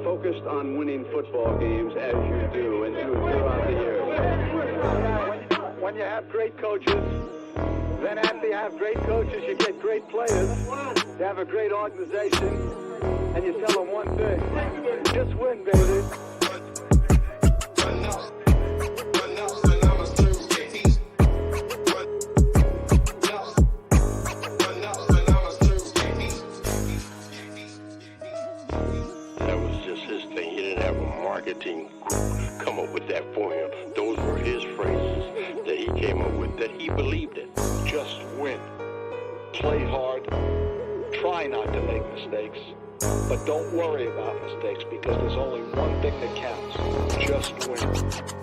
focused on winning football games as you do and do throughout the years. When you have great coaches, then after you have great coaches, you get great players. You have a great organization, and you tell them one thing: just win, baby. Marketing group come up with that for him. Those were his phrases that he came up with, that he believed in. Just win. Play hard. Try not to make mistakes. But don't worry about mistakes, because there's only one thing that counts. Just win.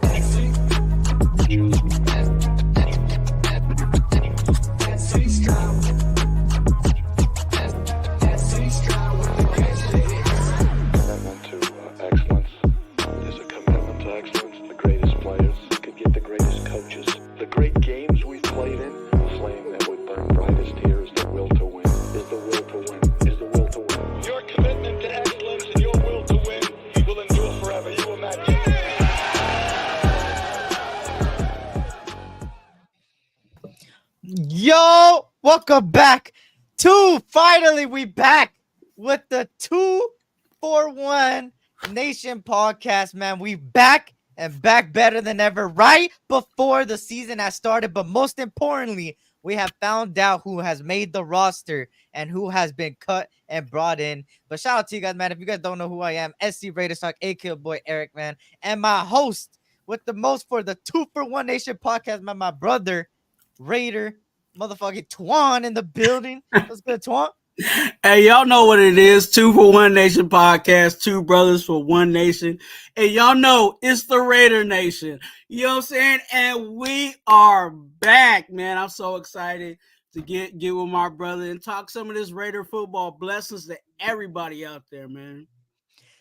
Just win. Yo, welcome back to finally we back with the 241 Nation podcast, man. We back and back better than ever right before the season has started. But most importantly, we have found out who has made the roster and who has been cut and brought in. But shout out to you guys, man. If you guys don't know who I am, SC Raidersssssssss, aka boy Eric, man, and my host with the most for the 241 Nation podcast, man, my brother Raider motherfucking Twuan in the building. What's good, Twuan? Hey, y'all know what it is. 241 Nation podcast, two brothers for one nation. And y'all know it's the Raider Nation. You know what I'm saying? And we are back, man. I'm so excited to get with my brother and talk some of this Raider football. Blessings to everybody out there, man.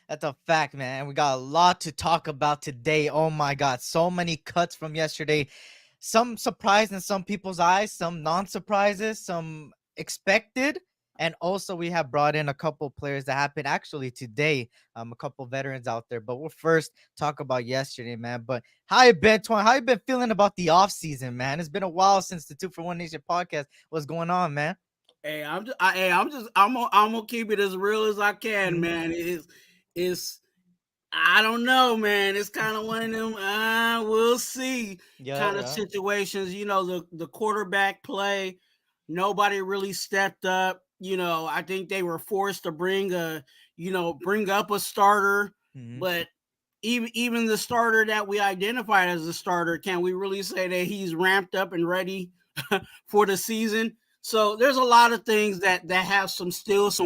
That's a fact, man. We got a lot to talk about today. Oh my God, so many cuts from yesterday. Some surprise in some people's eyes, some non-surprises, some expected. And also we have brought in a couple players that happened actually today, a couple veterans out there. But we'll first talk about yesterday, man. But how you been, Twuan? How you been feeling about the offseason, man? It's been a while since the 241 Nation podcast. What's going on, man? Hey, I'm gonna keep it as real as I can, man. It's I don't know, man. It's kind of one of them we'll see kind of situations. You know, the quarterback play, nobody really stepped up. You know, I think they were forced to bring up a starter, but even the starter that we identified as a starter, can we really say that he's ramped up and ready for the season? So there's a lot of things that have some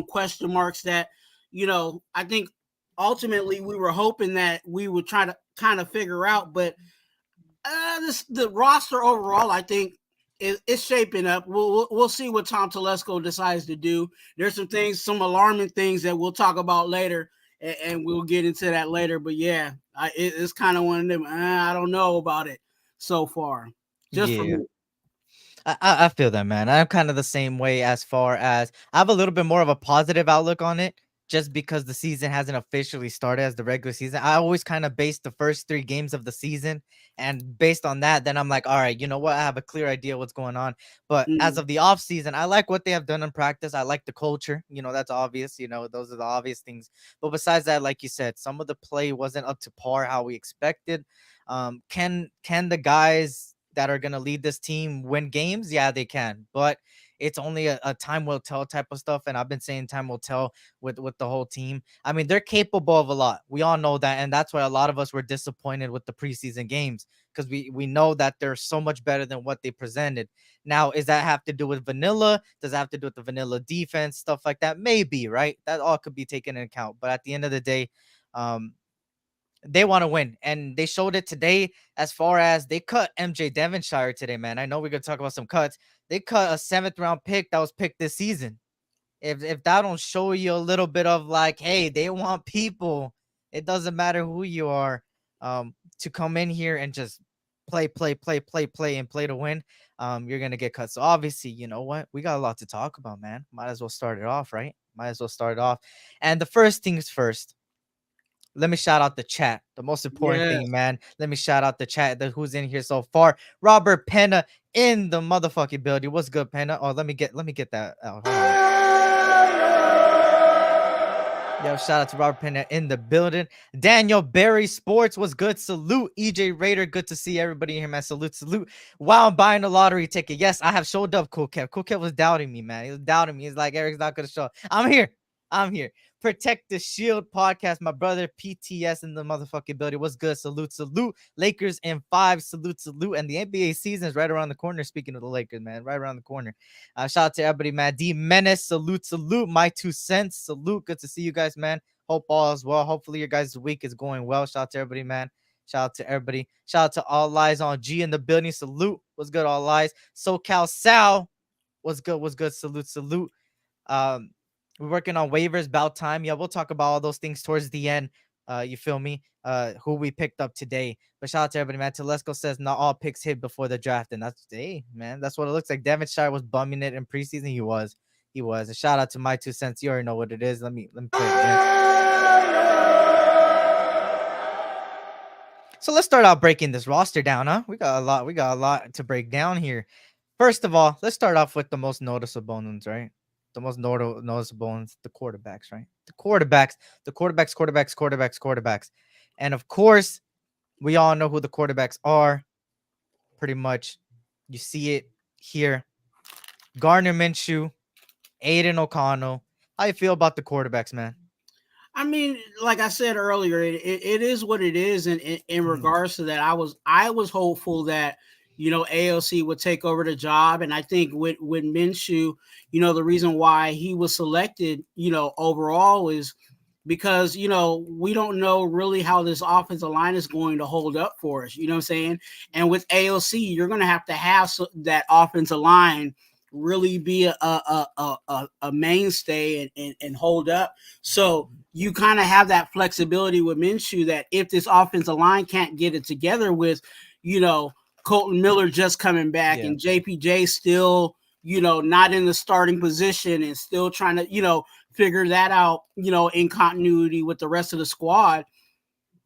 question marks that, you know, I think ultimately we were hoping that we would try to kind of figure out, but the roster overall, I think, is shaping up. We'll see what Tom Telesco decides to do. There's some alarming things that we'll talk about later, and we'll get into that later. But yeah, it's kind of one of them. I don't know about it so far. Just for me. I feel that, man. I'm kind of the same way as far as I have a little bit more of a positive outlook on it. Just because the season hasn't officially started as the regular season. I always kind of base the first 3 games of the season. And based on that, then I'm like, all right, you know what? I have a clear idea what's going on. But as of the off season, I like what they have done in practice. I like the culture. You know, that's obvious. You know, those are the obvious things. But besides that, like you said, some of the play wasn't up to par how we expected. Can the guys that are going to lead this team win games? Yeah, they can. But it's only a time will tell type of stuff. And I've been saying time will tell with the whole team. I mean, they're capable of a lot. We all know that. And that's why a lot of us were disappointed with the preseason games, because we know that they're so much better than what they presented. Now, does that have to do with vanilla? Does it have to do with the vanilla defense, stuff like that? Maybe, right? That all could be taken into account. But at the end of the day, they want to win, and they showed it today. As far as they cut MJ Devonshire today, man. I know we're gonna talk about some cuts. They cut a 7th round pick that was picked this season. If that don't show you a little bit of like, hey, they want people. It doesn't matter who you are, to come in here and just play, and play to win. You're gonna get cut. So obviously, you know what? We got a lot to talk about, man. Might as well start it off, right? Might as well start it off. And the first things first. let me shout out the chat. The most important Yes. thing, man. Let me shout out the chat. Who's in here so far? Robert Penna in the motherfucking building. What's good, Penna? Oh, let me get that out. Hold on. Yo, shout out to Robert Penna in the building. Daniel Berry Sports was good. Salute. EJ Raider. Good to see everybody here, man. Salute. Wow, I'm buying a lottery ticket. Yes, I have showed up, Cool Kev. Cool Kev was doubting me, man. He was doubting me. He's like, Eric's not going to show up. I'm here. Protect the Shield podcast. My brother PTS in the motherfucking building. What's good? Salute. Lakers in 5. Salute. And the NBA season is right around the corner. Speaking of the Lakers, man, right around the corner. Shout out to everybody, man. D Menace. Salute. My 2 cents. Salute. Good to see you guys, man. Hope all is well. Hopefully your guys' week is going well. Shout out to everybody, man. Shout out to everybody. Shout out to All Lies on G in the building. Salute. What's good, All Lies? SoCal Sal. What's good? Salute. We're working on waivers, about time. Yeah, we'll talk about all those things towards the end. You feel me? Who we picked up today. But shout out to everybody, man. Telesco says not all picks hit before the draft. And that's, hey, man, that's what it looks like. Devonshire was bumming it in preseason. He was. And shout out to my 2 cents. You already know what it is. Let me play it again. So let's start out breaking this roster down, huh? We got a lot to break down here. First of all, let's start off with the most noticeable ones, right? The most noticeable ones, the quarterbacks, right? The quarterbacks. And of course, we all know who the quarterbacks are. Pretty much, you see it here. Gardner Minshew, Aiden O'Connell. How you feel about the quarterbacks, man? I mean, like I said earlier, it is what it is. And in regards to that, I was hopeful that, you know, AOC would take over the job. And I think with Minshew, you know, the reason why he was selected, you know, overall is because, you know, we don't know really how this offensive line is going to hold up for us. You know what I'm saying? And with AOC, you're going to have that offensive line really be a mainstay and hold up. So you kind of have that flexibility with Minshew that if this offensive line can't get it together with, you know, Colton Miller just coming back and JPJ still, you know, not in the starting position and still trying to, you know, figure that out, you know, in continuity with the rest of the squad.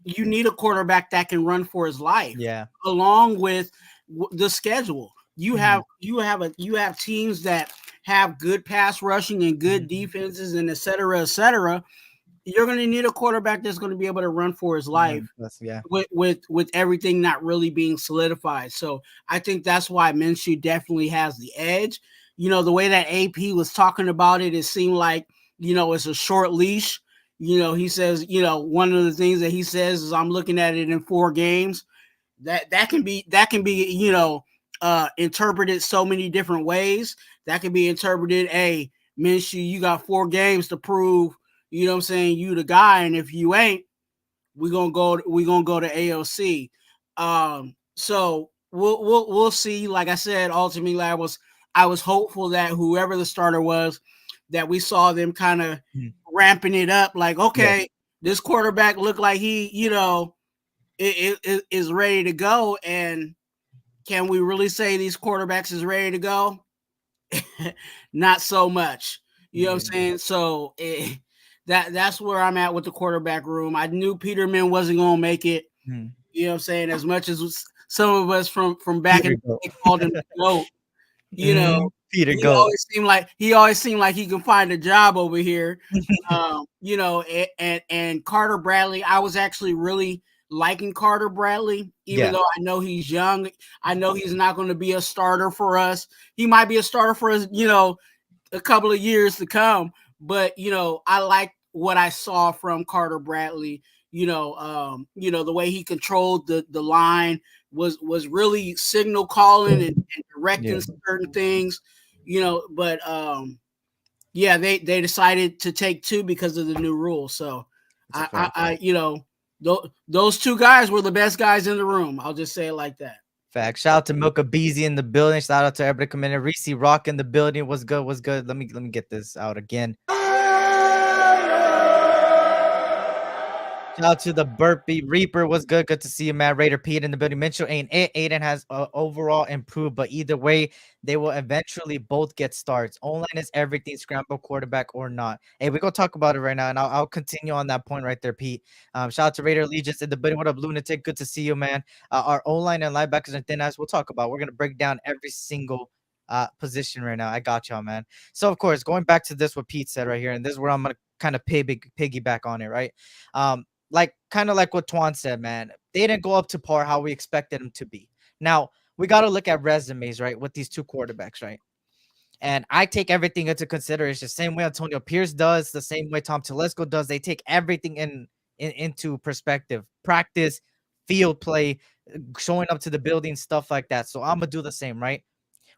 You need a quarterback that can run for his life. Yeah. Along with the schedule. You have teams that have good pass rushing and good defenses and et cetera. You're going to need a quarterback that's going to be able to run for his life with everything not really being solidified. So I think that's why Minshew definitely has the edge. You know, the way that AP was talking about it, it seemed like, you know, it's a short leash. You know, he says, you know, one of the things that he says is I'm looking at it in 4 games. That can be, you know, interpreted so many different ways. That can be interpreted, hey, Minshew, you got 4 games to prove, you know what I'm saying, you the guy, and if you ain't, we're gonna go to AOC. So we'll see. Like I said, ultimately I was hopeful that whoever the starter was, that we saw them kind of ramping it up, like, okay, this quarterback looked like he, you know, it is ready to go. And can we really say these quarterbacks is ready to go? Not so much. You know what I'm saying? So that's where I'm at with the quarterback room. I knew Peterman wasn't going to make it. You know what I'm saying? As much as some of us from back in the day called him the GOAT, you know, he always seemed like he can find a job over here. You know, and Carter Bradley, I was actually really liking Carter Bradley, even though I know he's young. I know he's not going to be a starter for us. He might be a starter for us, you know, a couple of years to come. But, you know, I like what I saw from Carter Bradley. You know, the way he controlled the line was really signal calling and directing certain things, you know, but they decided to take 2 because of the new rule. So I you know, those 2 guys were the best guys in the room. I'll just say it like that. Fact. Shout out to Milka Beezy in the building. Shout out to everybody coming in. Reese Rock in the building. What's good? Let me get this out again. Shout out to the Burpee Reaper. Was good. Good to see you, man. Raider Pete in the building. Mitchell ain't it. Aiden has overall improved, but either way, they will eventually both get starts. O-line is everything, scramble quarterback or not. Hey, we're gonna talk about it right now, and I'll continue on that point right there, Pete. Shout out to Raider Allegiance in the building. What up, Lunatic? Good to see you, man. Our O-line and linebackers and thin ass. We'll talk about. We're gonna break down every single position right now. I got y'all, man. So of course, going back to this, what Pete said right here, and this is where I'm gonna kind of piggyback on it, right? Like kind of like what Twuan said, man. They didn't go up to par how we expected them to be. Now we got to look at resumes, right? With these two quarterbacks, right? And I take everything into consideration. The same way Antonio Pierce does, the same way Tom Telesco does. They take everything into perspective, practice, field play, showing up to the building, stuff like that. So I'm gonna do the same, right?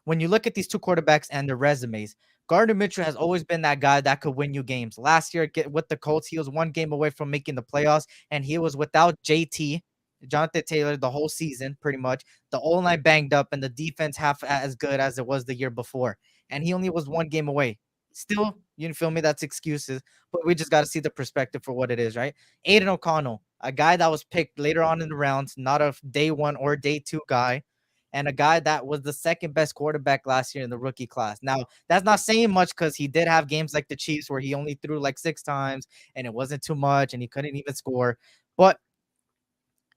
When you look at these two quarterbacks and their resumes, Gardner Mitchell has always been that guy that could win you games. Last year with the Colts, he was one game away from making the playoffs, and he was without JT, Jonathan Taylor, the whole season, pretty much. The O-line banged up, and the defense half as good as it was the year before. And he only was one game away. Still, you feel me? That's excuses, but we just got to see the perspective for what it is, right? Aiden O'Connell, a guy that was picked later on in the rounds, not a day one or day two guy, and a guy that was the second best quarterback last year in the rookie class. Now, that's not saying much because he did have games like the Chiefs where he only threw like 6 times and it wasn't too much and he couldn't even score. But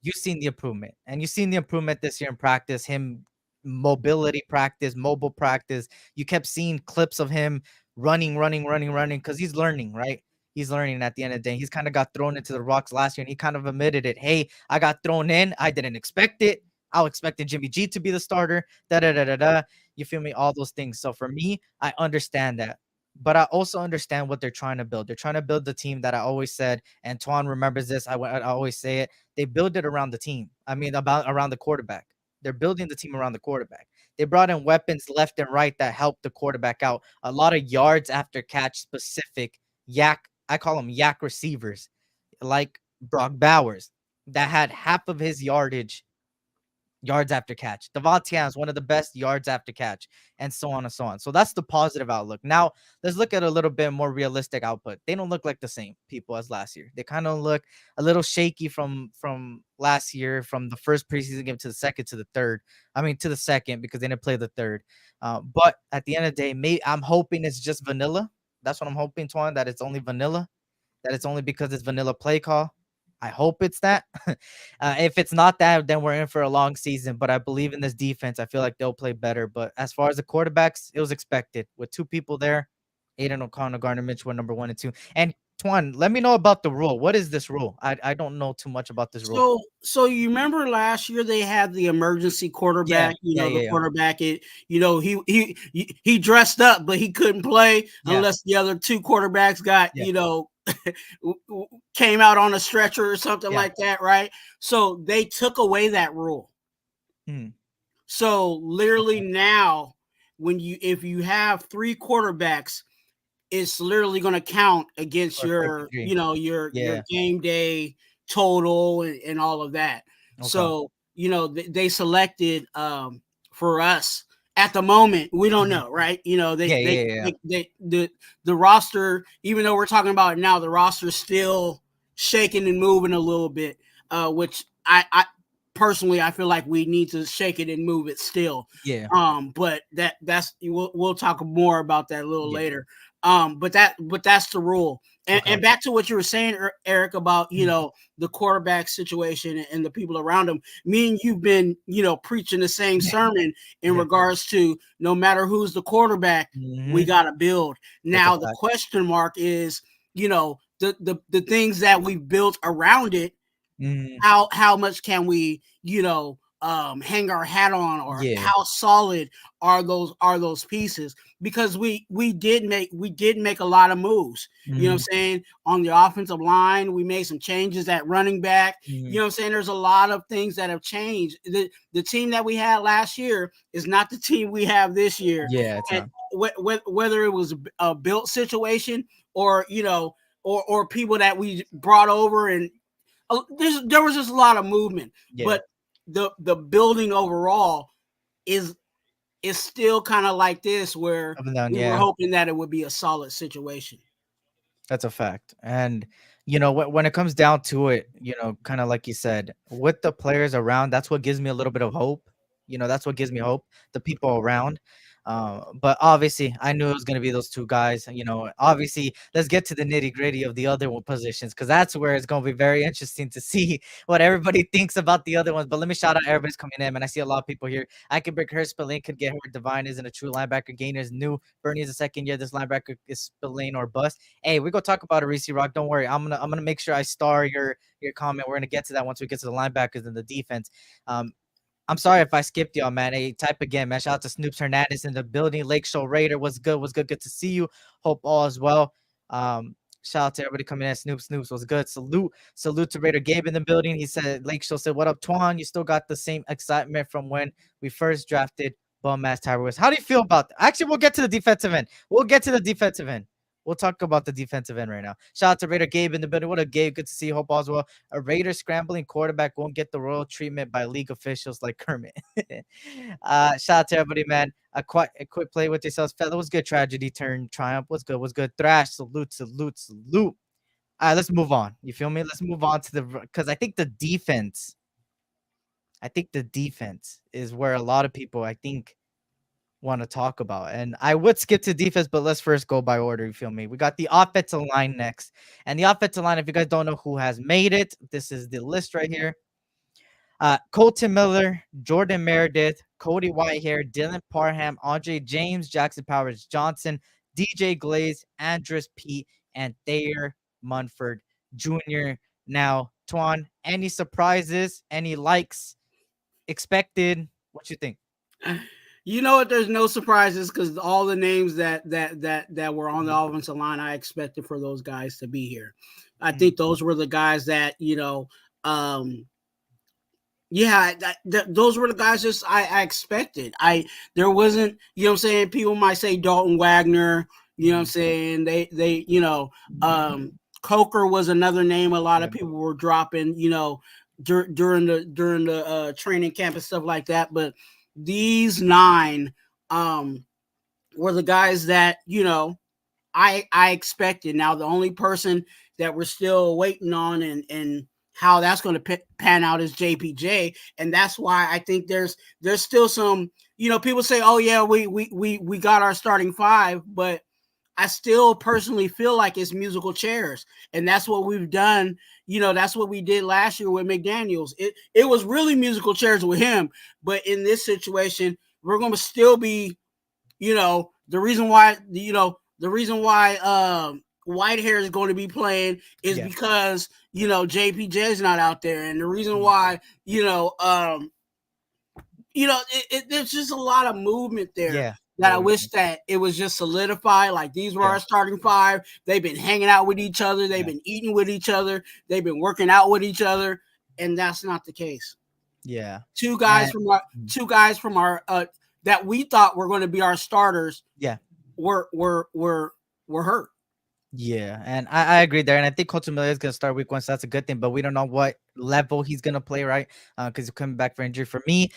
you've seen the improvement, and you've seen the improvement this year in practice, him mobility practice, mobile practice. You kept seeing clips of him running because he's learning, right? He's learning at the end of the day. He's kind of got thrown into the rocks last year, and he kind of admitted it. Hey, I got thrown in. I didn't expect it. I expected Jimmy G to be the starter. Da da da da da. You feel me? All those things. So for me, I understand that. But I also understand what they're trying to build. They're trying to build the team that I always said, and Twuan remembers this. I always say it. They build it around the team. I mean, around the quarterback. They're building the team around the quarterback. They brought in weapons left and right that helped the quarterback out. A lot of yards after catch specific yak. I call them yak receivers, like Brock Bowers, that had half of his yards after catch. Devontae is one of the best yards after catch, and so on and so on. So that's the positive outlook. Now, let's look at a little bit more realistic output. They don't look like the same people as last year. They kind of look a little shaky from last year, from the first preseason game to the second to the third. I mean, to the second because they didn't play the third. But at the end of the day, I'm hoping it's just vanilla. That's what I'm hoping, Twuan, that it's only vanilla, that it's only because it's vanilla play call. I hope it's that. If it's not that, then we're in for a long season. But I believe in this defense. I feel like they'll play better. But as far as the quarterbacks, it was expected. With two people there, Aiden O'Connell, Gardner Mitchell were number 1 and 2. And Twuan, let me know about the rule. What is this rule? I don't know too much about this rule. So you remember last year they had the emergency quarterback. Quarterback. He dressed up, but he couldn't play unless the other two quarterbacks got came out on a stretcher or something like that, right? So they took away that rule. So literally now, if you have 3 quarterbacks, it's literally going to count against your game day total and all of that. Okay. So they selected for us. At the moment, we don't know, right? The roster, even though we're talking about it now, the roster's still shaking and moving a little bit, which I personally, I feel like we need to shake it and move it still. Yeah. But we'll talk more about that a little later. But that's the rule. And back to what you were saying, Eric, about the quarterback situation and the people around him. Me and you've been preaching the same sermon in regards to no matter who's the quarterback, we gotta build. Now the question mark is the things that we've built around it. How much can we hang our hat on, or how solid are those pieces? Because we did make a lot of moves. You know what I'm saying? On the offensive line, we made some changes at running back. You know what I'm saying? There's a lot of things that have changed. The team that we had last year is not the team we have this year. Yeah. And whether it was a built situation or or people that we brought over, and there was just a lot of movement. But the building overall is still kind of like this, where we were hoping that it would be a solid situation. That's a fact. And when it comes down to it, kind of like you said, with the players around, that's what gives me a little bit of hope. That's what gives me hope, the people around. But obviously, I knew it was going to be those two guys. Obviously, let's get to the nitty gritty of the other positions, because that's where it's going to be very interesting to see what everybody thinks about the other ones. But let me shout out everybody's coming in, and I see a lot of people here. I can break her. Spillane could get her. Divine isn't a true linebacker. Gainer's new. Bernie is a second year. This linebacker is Spillane or bust. Hey, we go talk about it, Reese Rock. Don't worry. I'm gonna make sure I star your comment. We're gonna get to that once we get to the linebackers and the defense. I'm sorry if I skipped y'all, man. Hey, type again, man. Shout out to Snoops Hernandez in the building. Lake Show Raider, what's good? What's good? Good to see you. Hope all is well. Shout out to everybody coming in. Snoops was good. Salute to Raider Gabe in the building. He said, Lake Show said, what up, Twuan? You still got the same excitement from when we first drafted bum ass Tyler West. How do you feel about that? Actually, we'll get to the defensive end. We'll talk about the defensive end right now. Shout out to Raider Gabe in the building. What a Gabe. Good to see you. Hope all's well. A Raider scrambling quarterback won't get the royal treatment by league officials like Kermit. Shout out to everybody, man. A quick play with yourselves. Fella was good. Tragedy turned triumph. What's good? What's good? Thrash. Salute. All right, let's move on. You feel me? Let's move on to because I think the defense is where a lot of people, I think, want to talk about. And I would skip to defense, but let's first go by order. You feel me? We got the offensive line next. And the offensive line, if you guys don't know who has made it, this is the list right here. Colton Miller, Jordan Meredith, Cody Whitehair, Dylan Parham, Andre James, Jackson Powers Johnson, DJ Glaze, Andres Pete, and Thayer Munford Jr. Now, Twuan, any surprises, any likes expected? What you think? You know what? There's no surprises because all the names that were on the offensive line, I expected for those guys to be here. I think those were the guys that those were the guys just I expected. There wasn't, you know what I'm saying? People might say Dalton Wagner, you know what I'm saying? They Coker was another name a lot of people were dropping, during the training camp and stuff like that. But these 9 were the guys that, I expected. Now, the only person that we're still waiting on and how that's going to pan out is JPJ. And that's why I think there's still some, people say, oh yeah, we got our starting 5, but I still personally feel like it's musical chairs. And that's what we've done. That's what we did last year with McDaniels. It was really musical chairs with him. But in this situation, we're going to still be, the reason why Whitehair is going to be playing is because, JPJ is not out there. And the reason why, there's just a lot of movement there. Yeah. That I wish that it was just solidified. Like these were our starting 5. They've been hanging out with each other. They've been eating with each other. They've been working out with each other, and that's not the case. Yeah, two guys from our that we thought were going to be our starters. Yeah, were hurt. Yeah, and I agree there, and I think Colton Miller is going to start week 1, so that's a good thing. But we don't know what level he's going to play, right? Because he's coming back for injury. For me,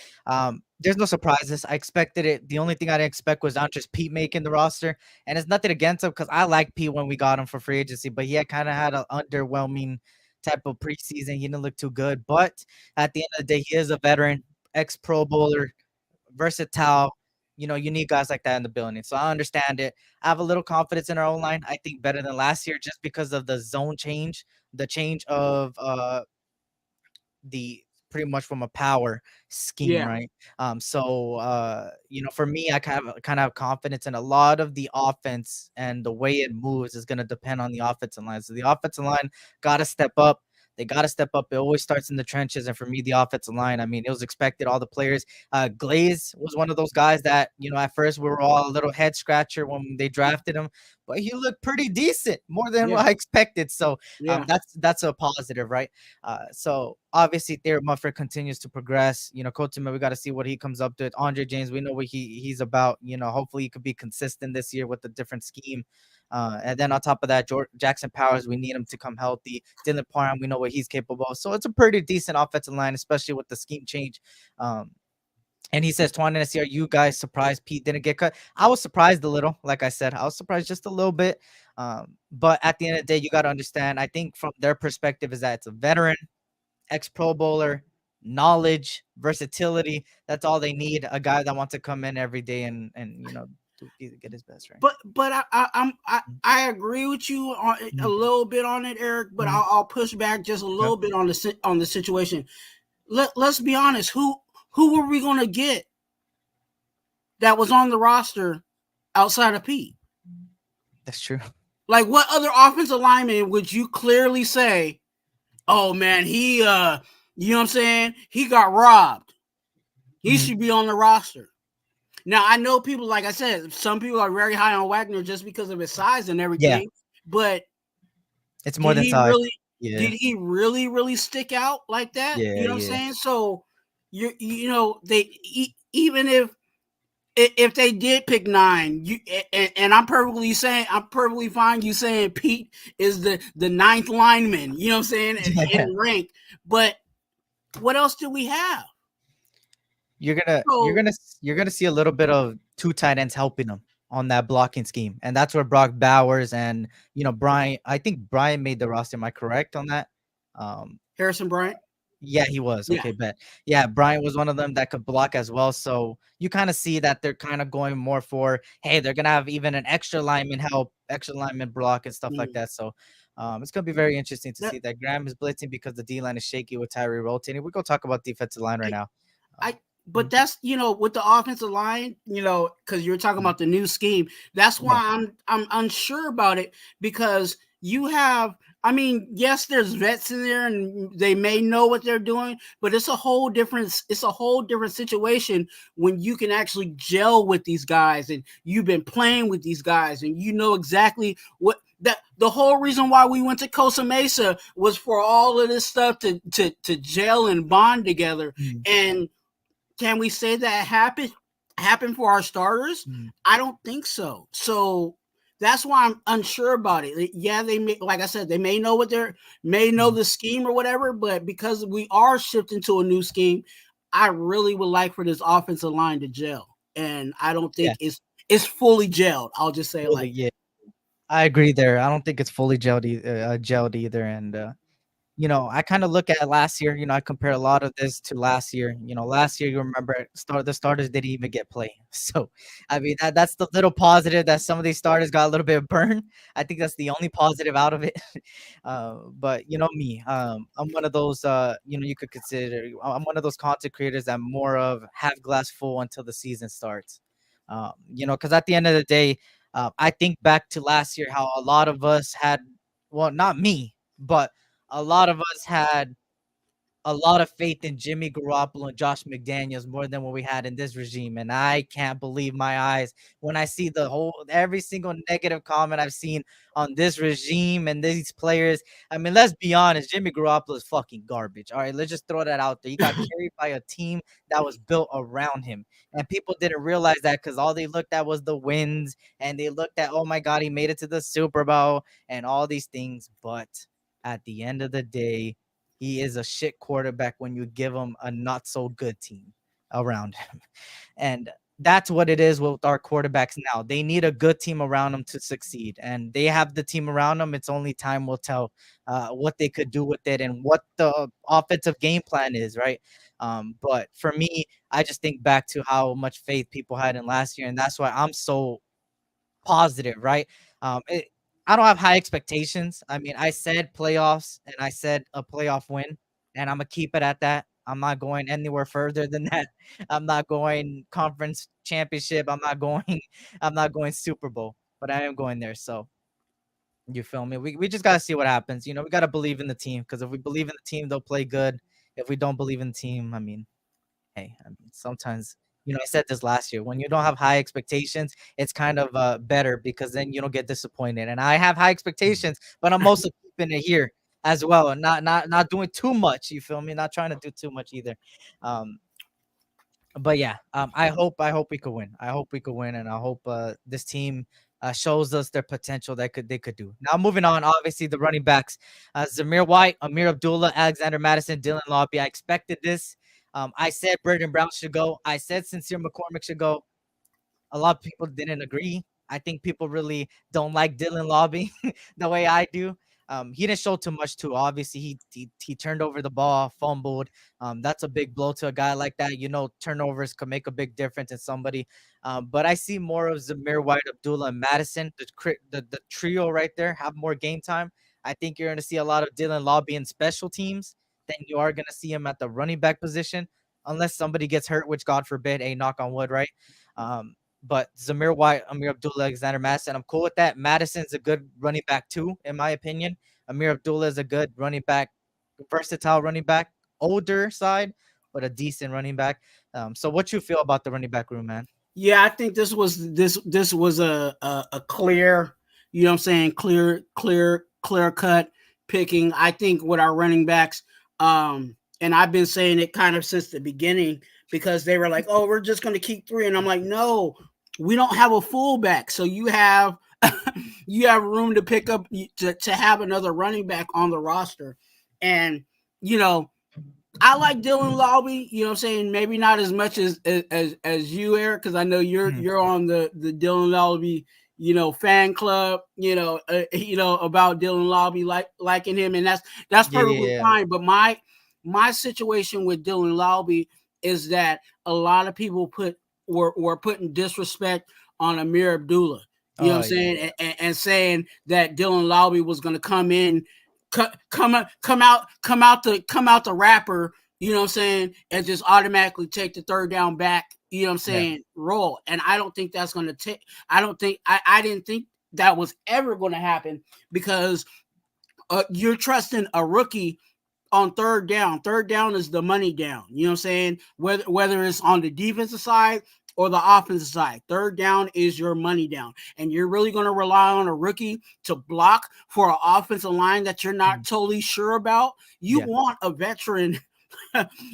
there's no surprises. I expected it. The only thing I didn't expect was Andres Pete making the roster, and it's nothing against him because I like Pete when we got him for free agency, but he kind of had an underwhelming type of preseason. He didn't look too good, but at the end of the day, he is a veteran, ex-Pro Bowler, versatile. You need guys like that in the building. So I understand it. I have a little confidence in our own line. I think better than last year just because of the zone change, the change of the pretty much from a power scheme, right? For me, I kind of have confidence in a lot of the offense, and the way it moves is going to depend on the offensive line. So the offensive line got to step up. They got to step up. It always starts in the trenches. And for me, the offensive line, I mean, it was expected. All the players. Glaze was one of those guys that, at first we were all a little head scratcher when they drafted him, but he looked pretty decent, more than what I expected. So that's a positive, right? So obviously, Thayer Munford continues to progress. Colton, we got to see what he comes up to. Andre James, we know what he's about. Hopefully he could be consistent this year with a different scheme. And then on top of that, Jackson Powers, we need him to come healthy. Dylan Parham, we know what he's capable of. So it's a pretty decent offensive line, especially with the scheme change. And he says, Twuan and SC, are you guys surprised Pete didn't get cut? I was surprised a little. Like I said, I was surprised just a little bit. But at the end of the day, you got to understand, I think from their perspective is that it's a veteran, ex-Pro Bowler, knowledge, versatility. That's all they need. A guy that wants to come in every day and get his best, right? But I agree with you on a little bit on it, Eric. But I'll push back just a little bit on the situation. Let's be honest. Who were we gonna get that was on the roster outside of Pete? That's true. Like, what other offensive lineman would you clearly say, oh man, he you know what I'm saying? He got robbed. He should be on the roster. Now, I know people, like I said, some people are very high on Wagner just because of his size and everything. But it's more than size. Did he really stick out like that? Yeah, you know what I'm saying? So you know, they even if they did pick 9, and I'm perfectly fine you saying Pete is the 9th lineman, you know what I'm saying, in rank. But what else do we have? You're gonna see a little bit of 2 tight ends helping them on that blocking scheme, and that's where Brock Bowers and Brian. I think Brian made the roster. Am I correct on that? Harrison Bryant. Yeah, he was. Okay, bet. Yeah, Brian was one of them that could block as well. So you kind of see that they're kind of going more for, hey, they're gonna have even an extra lineman help, extra lineman block and stuff like that. So it's gonna be very interesting to see that Graham is blitzing because the D line is shaky with Tyree rotating. We're gonna talk about defensive line right now. But that's, with the offensive line, because you're talking about the new scheme. That's why I'm unsure about it, because you have, yes, there's vets in there and they may know what they're doing, but it's a whole different situation when you can actually gel with these guys and you've been playing with these guys and you know exactly what that the whole reason why we went to Costa Mesa was for all of this stuff to gel and bond together. And can we say that happened for our starters? I don't think so. So that's why I'm unsure about it. Yeah, they may, like I said, they may know the scheme or whatever, but because we are shifting to a new scheme, I really would like for this offensive line to gel. And I don't think it's fully gelled. I'll just say I agree there. I don't think it's fully gelled either. And I kind of look at last year, I compare a lot of this to last year. Last year, you remember, the starters didn't even get play. So, that's the little positive, that some of these starters got a little bit of burn. I think that's the only positive out of it. But me, I'm one of those, you could consider, I'm one of those content creators that more of half glass full until the season starts. Because at the end of the day, I think back to last year, how a lot of us had, well, not me, but a lot of us had a lot of faith in Jimmy Garoppolo and Josh McDaniels more than what we had in this regime. And I can't believe my eyes when I see every single negative comment I've seen on this regime and these players. Let's be honest, Jimmy Garoppolo is fucking garbage. All right, let's just throw that out there. He got carried by a team that was built around him. And people didn't realize that because all they looked at was the wins. And they looked at, oh my God, he made it to the Super Bowl and all these things. But at the end of the day, he is a shit quarterback when you give him a not so good team around him. And that's what it is with our quarterbacks now. They need a good team around them to succeed. And they have the team around them. It's only time will tell what they could do with it and what the offensive game plan is, right? But for me, I just think back to how much faith people had in last year. And that's why I'm so positive, right? I don't have high expectations. I said playoffs and I said a playoff win, and I'm gonna keep it at that. I'm not going anywhere further than that. I'm not going conference championship. I'm not going Super Bowl, but I am going there. So you feel me? We just gotta see what happens. We gotta believe in the team, because if we believe in the team, they'll play good. If we don't believe in the team, hey, sometimes, I said this last year, when you don't have high expectations, it's kind of better, because then you don't get disappointed. And I have high expectations, but I'm also keeping it here as well, and not doing too much. You feel me? Not trying to do too much either. But yeah, I hope we could win. I hope we could win, and I hope this team shows us their potential they could do. Now moving on, obviously the running backs, Zamir White, Amir Abdullah, Alexander Madison, Dylan Lobby. I expected this. I said Burton Brown should go. I said Sincere McCormick should go. A lot of people didn't agree. I think people really don't like Dylan Lobby the way I do. He didn't show too much too. Obviously, he turned over the ball, fumbled. That's a big blow to a guy like that. You know, turnovers could make a big difference in somebody. But I see more of Zamir White, Abdullah, and Madison. The trio right there have more game time. I think you're going to see a lot of Dylan Lobby in special teams than you are going to see him at the running back position, unless somebody gets hurt, which God forbid, a knock on wood, right? But Zamir White, Amir Abdullah, Alexander Madison, I'm cool with that. Madison's a good running back too, in my opinion. Amir Abdullah is a good running back, versatile running back, older side, but a decent running back. So what you feel about the running back room, man? Yeah, I think this was a clear, you know what I'm saying, clear cut picking. I think with our running backs, and I've been saying it kind of since the beginning, because they were like, oh, we're just going to keep 3. And I'm like, no, we don't have a fullback. So you have you have room to pick up to have another running back on the roster. And, you know, I like Dylan Lobby, you know what I'm saying? Maybe not as much as you, Eric, because I know you're on the Dylan Lobby, you know, fan club, you know, about Dylan Lobby, liking him, and that's perfectly fine. But my situation with Dylan Lobby is that a lot of people were putting disrespect on Amir Abdullah. You know what I'm saying? And saying that Dylan Lobby was going to come in, come out the rapper, you know what I'm saying, and just automatically take the third down back, you know what I'm saying, role. And I don't think that's going to take. I didn't think that was ever going to happen, because you're trusting a rookie on third down. Third down is the money down. You know what I'm saying? Whether it's on the defensive side or the offensive side, third down is your money down. And you're really going to rely on a rookie to block for an offensive line that you're not totally sure about. You want a veteran,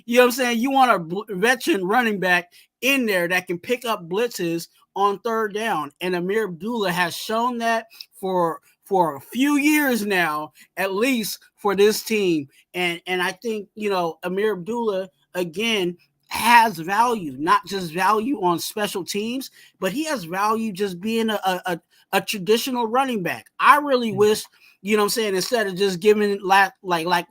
you know what I'm saying? You want a veteran running back in there that can pick up blitzes on third down. And Amir Abdullah has shown that for a few years now, at least for this team. And I think, you know, Amir Abdullah, again, has value, not just value on special teams, but he has value just being a traditional running back. I really wish, you know what I'm saying, instead of just giving like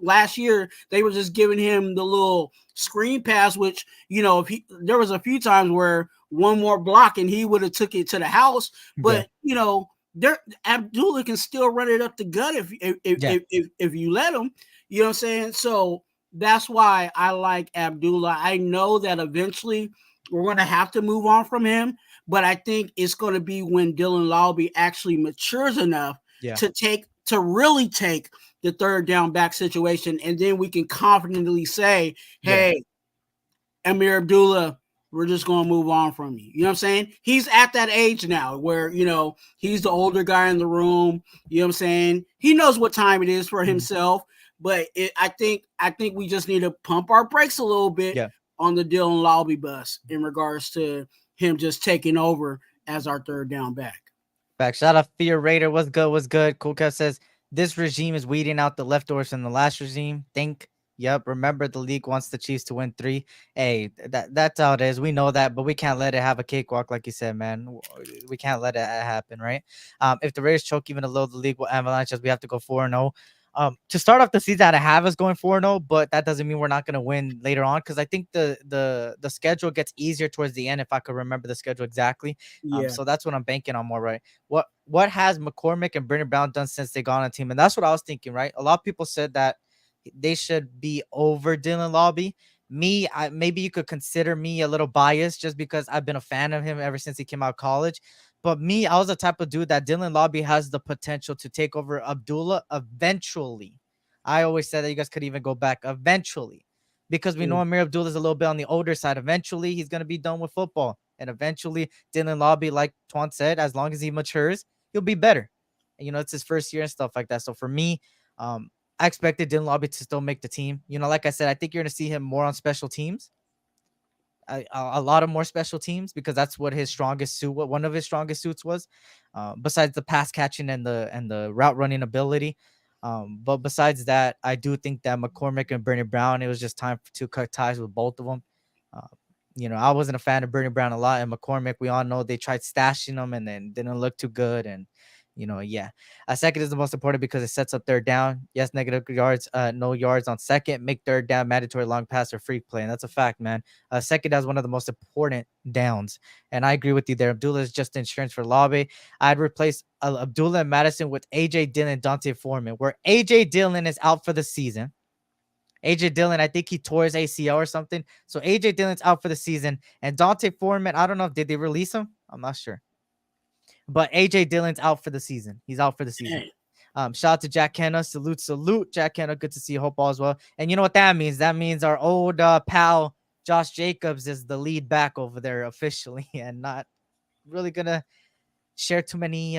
last year, they were just giving him the little screen pass, which, you know, there was a few times where one more block and he would have took it to the house. But, you know, Abdullah can still run it up the gut if you let him, you know what I'm saying? So that's why I like Abdullah. I know that eventually we're going to have to move on from him, but I think it's going to be when Dylan Lobby actually matures enough to really take the third down back situation, and then we can confidently say, hey, Amir Abdullah, we're just going to move on from you. You know what I'm saying? He's at that age now where, you know, he's the older guy in the room. You know what I'm saying? He knows what time it is for himself. But I think we just need to pump our brakes a little bit on the Dylan Lobby bus in regards to him just taking over as our third down back. Back. Shout out Fear Raider. What's good? What's good? Cool Kev says this regime is weeding out the leftovers from the last regime. Yep. Remember, the league wants the Chiefs to win 3. Hey, that's how it is. We know that, but we can't let it have a cakewalk, like you said, man. We can't let it happen, right? If the Raiders choke even a little, the league will avalanche us. We have to go 4-0. To start off the season, I have us going 4-0, but that doesn't mean we're not going to win later on, because I think the schedule gets easier towards the end, if I could remember the schedule exactly. So that's what I'm banking on more, right? What has McCormick and Brendan Brown done since they got on the team? And that's what I was thinking, right? A lot of people said that they should be over Dylan Lobby. Maybe you could consider me a little biased just because I've been a fan of him ever since he came out of college. But I was the type of dude that Dylan Lobby has the potential to take over Abdullah eventually. I always said that you guys could even go back eventually, because we know Amir Abdullah is a little bit on the older side. Eventually, he's going to be done with football. And eventually, Dylan Lobby, like Twuan said, as long as he matures, he'll be better. And, you know, it's his first year and stuff like that. So for me, I expected Dylan Lobby to still make the team. You know, like I said, I think you're going to see him more on special teams. A lot of more special teams, because that's what his strongest suit, one of his strongest suits was, besides the pass catching and the route running ability. But besides that, I do think that McCormick and Bernie Brown, it was just time to cut ties with both of them. Uh, I wasn't a fan of Bernie Brown a lot, and McCormick, we all know they tried stashing him and then didn't look too good. And yeah. Second is the most important because it sets up third down. Yes, negative yards, no yards on second. Make third down mandatory long pass or free play, and that's a fact, man. Second down is one of the most important downs, and I agree with you there. Abdullah is just insurance for Lobby. I'd replace Abdullah and Madison with AJ Dillon, Dante Foreman, where AJ Dillon is out for the season. AJ Dillon, I think he tore his ACL or something. So AJ Dillon's out for the season. And Dante Foreman, I don't know. Did they release him? I'm not sure. But AJ Dillon's out for the season. He's out for the season. Shout out to Jack Kenna. Salute, Jack Kenna. Good to see you. Hope all is well. And you know what that means? That means our old pal Josh Jacobs is the lead back over there officially, and not really gonna share too many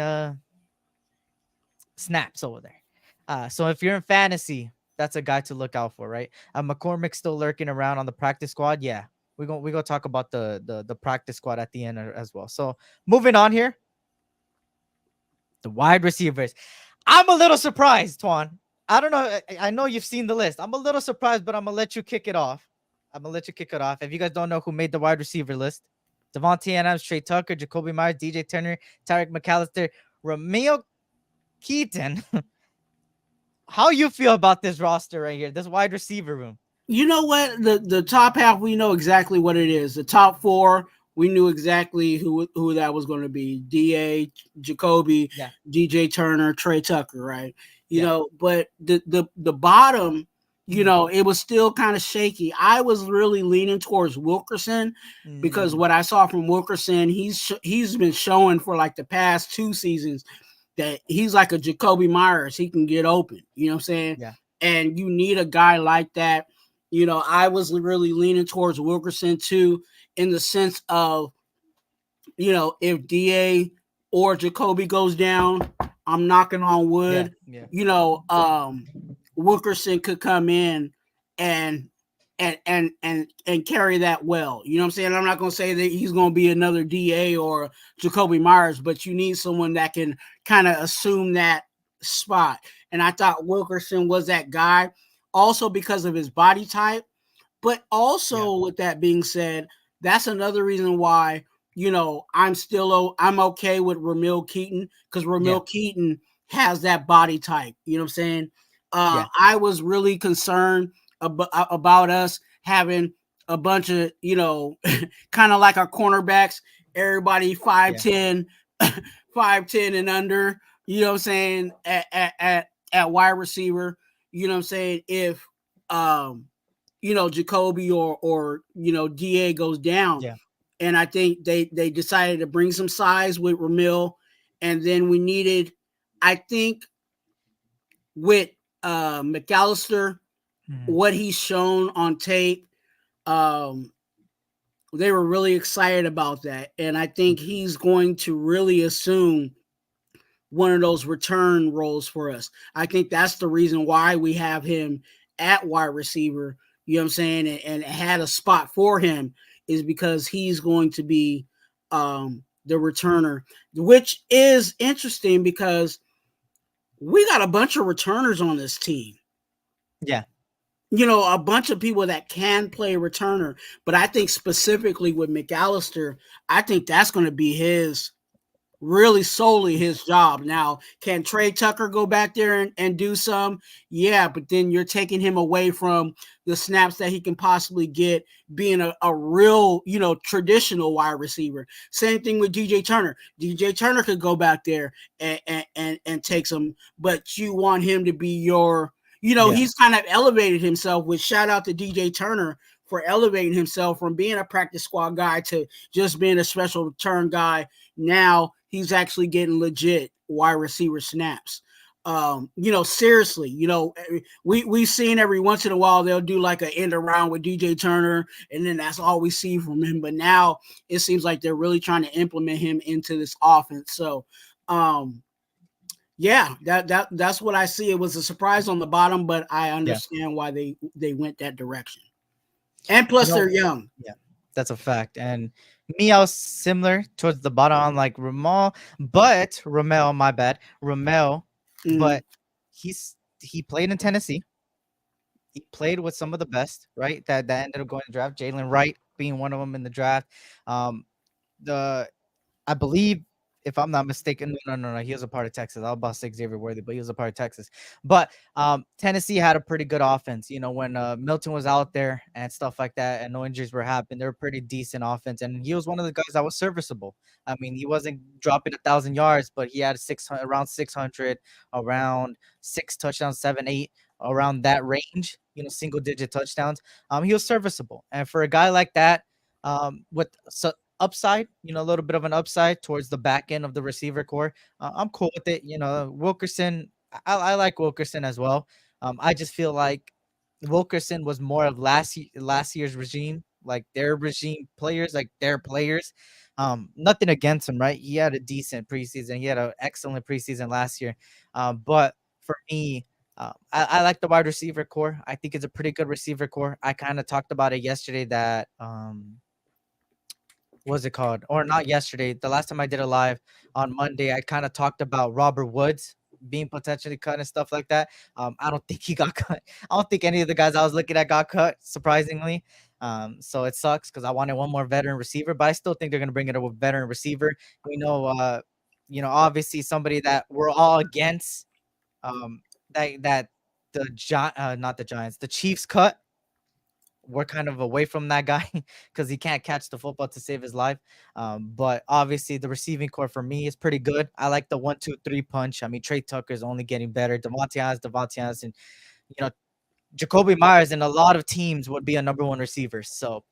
snaps over there. So if you're in fantasy, that's a guy to look out for, right? McCormick's still lurking around on the practice squad. Yeah, we gonna talk about the practice squad at the end as well. So moving on here, the wide receivers. I'm a little surprised, Twuan. I don't know. I know you've seen the list. I'm a little surprised, but I'm gonna let you kick it off. If you guys don't know who made the wide receiver list, Devontae Adams, Trey Tucker, Jacoby Myers, DJ Turner, Tyreek McAllister, Romeo Keaton. How you feel about this roster right here, this wide receiver room? You know what? The top half, we know exactly what it is. The top four, we knew exactly who that was going to be. DA, Jacoby, DJ Turner, Trey Tucker, right? You know, but the bottom, it was still kind of shaky. I was really leaning towards Wilkerson because what I saw from Wilkerson, he's been showing for like the past 2 seasons that he's like a Jacoby Myers. He can get open. You know what I'm saying? Yeah. And you need a guy like that. I was really leaning towards Wilkerson too, in the sense of, if DA or Jacoby goes down, I'm knocking on wood. Wilkerson could come in and carry that well. You know what I'm saying? I'm not going to say that he's going to be another DA or Jacoby Myers, but you need someone that can kind of assume that spot. And I thought Wilkerson was that guy also because of his body type. But also with that being said, that's another reason why, I'm okay with Ramil Keaton because Ramil Keaton has that body type. You know what I'm saying? I was really concerned about us having a bunch of, kind of like our cornerbacks, everybody 5'10", 5'10" and under, you know what I'm saying, at wide receiver, you know what I'm saying, if, Jacoby or DA goes down. Yeah. And I think they decided to bring some size with Ramil. And then we needed, I think, with McAllister, what he's shown on tape, they were really excited about that. And I think he's going to really assume one of those return roles for us. I think that's the reason why we have him at wide receiver, you know what I'm saying, and had a spot for him is because he's going to be the returner, which is interesting because we got a bunch of returners on this team. Yeah. A bunch of people that can play returner. But I think specifically with McAllister, I think that's going to be really solely his job. Now, can Trey Tucker go back there and do some? Yeah, but then you're taking him away from the snaps that he can possibly get being a real, traditional wide receiver. Same thing with DJ Turner. DJ Turner could go back there and take some, but you want him to be your, he's kind of elevated himself, with shout out to DJ Turner for elevating himself from being a practice squad guy to just being a special return guy. Now he's actually getting legit wide receiver snaps. Seriously, we've seen every once in a while they'll do like an end around with DJ Turner, and then that's all we see from him. But now it seems like they're really trying to implement him into this offense. So, that's what I see. It was a surprise on the bottom, but I understand why they went that direction. And plus, they're young. Yeah, that's a fact. And me, I was similar towards the bottom on like Ramel, my bad, but he's he played in Tennessee. He played with some of the best, right? That ended up going to draft. Jalen Wright being one of them in the draft. The I believe, if I'm not mistaken, no, he was a part of Texas. I was about to say Xavier Worthy, but he was a part of Texas. But Tennessee had a pretty good offense. When Milton was out there and stuff like that, and no injuries were happening, they're a pretty decent offense. And he was one of the guys that was serviceable. I mean, he wasn't dropping 1,000 yards, but he had 600, around 600, around 6 touchdowns, 7, 8, around that range. Single digit touchdowns. He was serviceable, and for a guy like that, with upside, a little bit of an upside towards the back end of the receiver core, I'm cool with it. Wilkerson, I like Wilkerson as well. I just feel like Wilkerson was more of last year's regime, like their regime players, like their players. Nothing against him, right? He had a decent preseason. He had an excellent preseason last year. But for me, I like the wide receiver core. I think it's a pretty good receiver core. I kind of talked about it yesterday that what's it called? Or not yesterday. The last time I did a live on Monday, I kind of talked about Robert Woods being potentially cut and stuff like that. I don't think he got cut. I don't think any of the guys I was looking at got cut, surprisingly. So it sucks because I wanted one more veteran receiver, but I still think they're gonna bring it up with veteran receiver. We know, obviously somebody that we're all against. That not the Giants, the Chiefs cut. We're kind of away from that guy because he can't catch the football to save his life. But obviously the receiving core for me is pretty good. I like the 1-2-3 punch. I mean, Trey Tucker is only getting better. Devontae Adams, and Jacoby Myers in a lot of teams would be a number one receiver. So,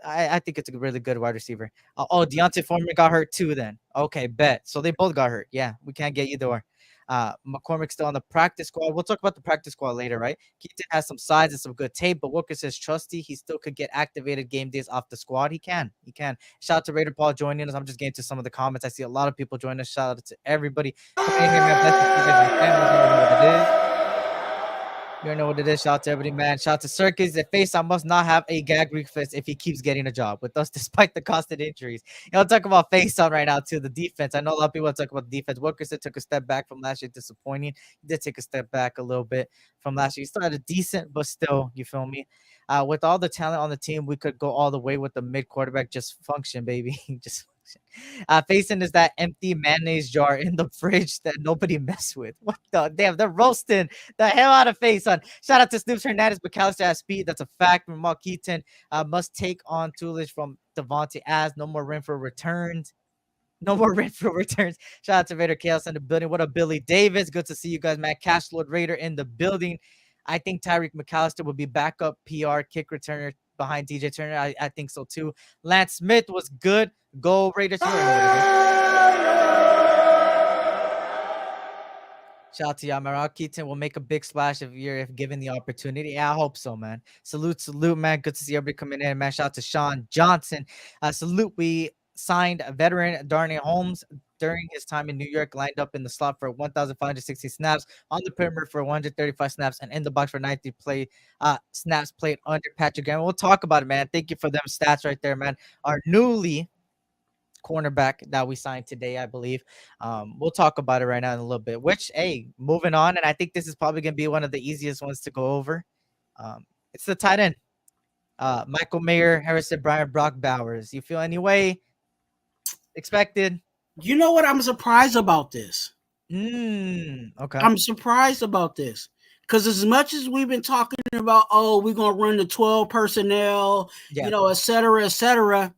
I think it's a really good wide receiver. Deontay Foreman got hurt too then. Okay, bet. So they both got hurt. Yeah, we can't get either or. McCormick's still on the practice squad. We'll talk about the practice squad later, right? Keaton has some size and some good tape, but Wilker says trusty. He still could get activated game days off the squad. He can. Shout out to Raider Paul joining us. I'm just getting to some of the comments. I see a lot of people joining us. Shout out to everybody. Coming in here, man. Bless you guys and families. You know what it is. Shout out to everybody, man. Shout out to Circus. The face, I must not have a gag reflex if he keeps getting a job with us, despite the constant injuries. Talk about face on right now, too. The defense. I know a lot of people talk about the defense. Wilkerson took a step back from last year. Disappointing. He did take a step back a little bit from last year. He started decent, but still, you feel me? With all the talent on the team, we could go all the way with the mid quarterback. Just function, baby. Just Faison is that empty mayonnaise jar in the fridge that nobody mess with. What the damn? They're roasting the hell out of Faison. Shout out to Snoops Hernandez. McAllister has speed. That's a fact. From Mark Keaton must take on Toolish from Devontae as no more room for returns. No more Renfro returns. Shout out to Raider Chaos in the building. What up, Billy Davis? Good to see you guys, man. Cash Lord Raider in the building. I think Tyreek McAllister will be backup PR kick returner behind DJ Turner. I think so too. Lance Smith was good. Go Raiders. Shout out to y'all, man. Keaton will make a big splash if given the opportunity. Yeah, I hope so, man. Salute, man. Good to see everybody coming in, man. Shout out to Sean Johnson. Salute. We signed a veteran Darnay Holmes during his time in New York, lined up in the slot for 1,560 snaps, on the perimeter for 135 snaps, and in the box for 90 snaps played under Patrick Graham. We'll talk about it, man. Thank you for them stats right there, man. Our newly cornerback that we signed today, I believe. We'll talk about it right now in a little bit, which, hey, moving on, and I think this is probably going to be one of the easiest ones to go over. It's the tight end. Michael Mayer, Harrison Bryant, Brock Bowers. You feel any way? Expected? You know what? I'm surprised about this. Okay. I'm surprised about this. Because as much as we've been talking about, we're going to run the 12 personnel, et cetera,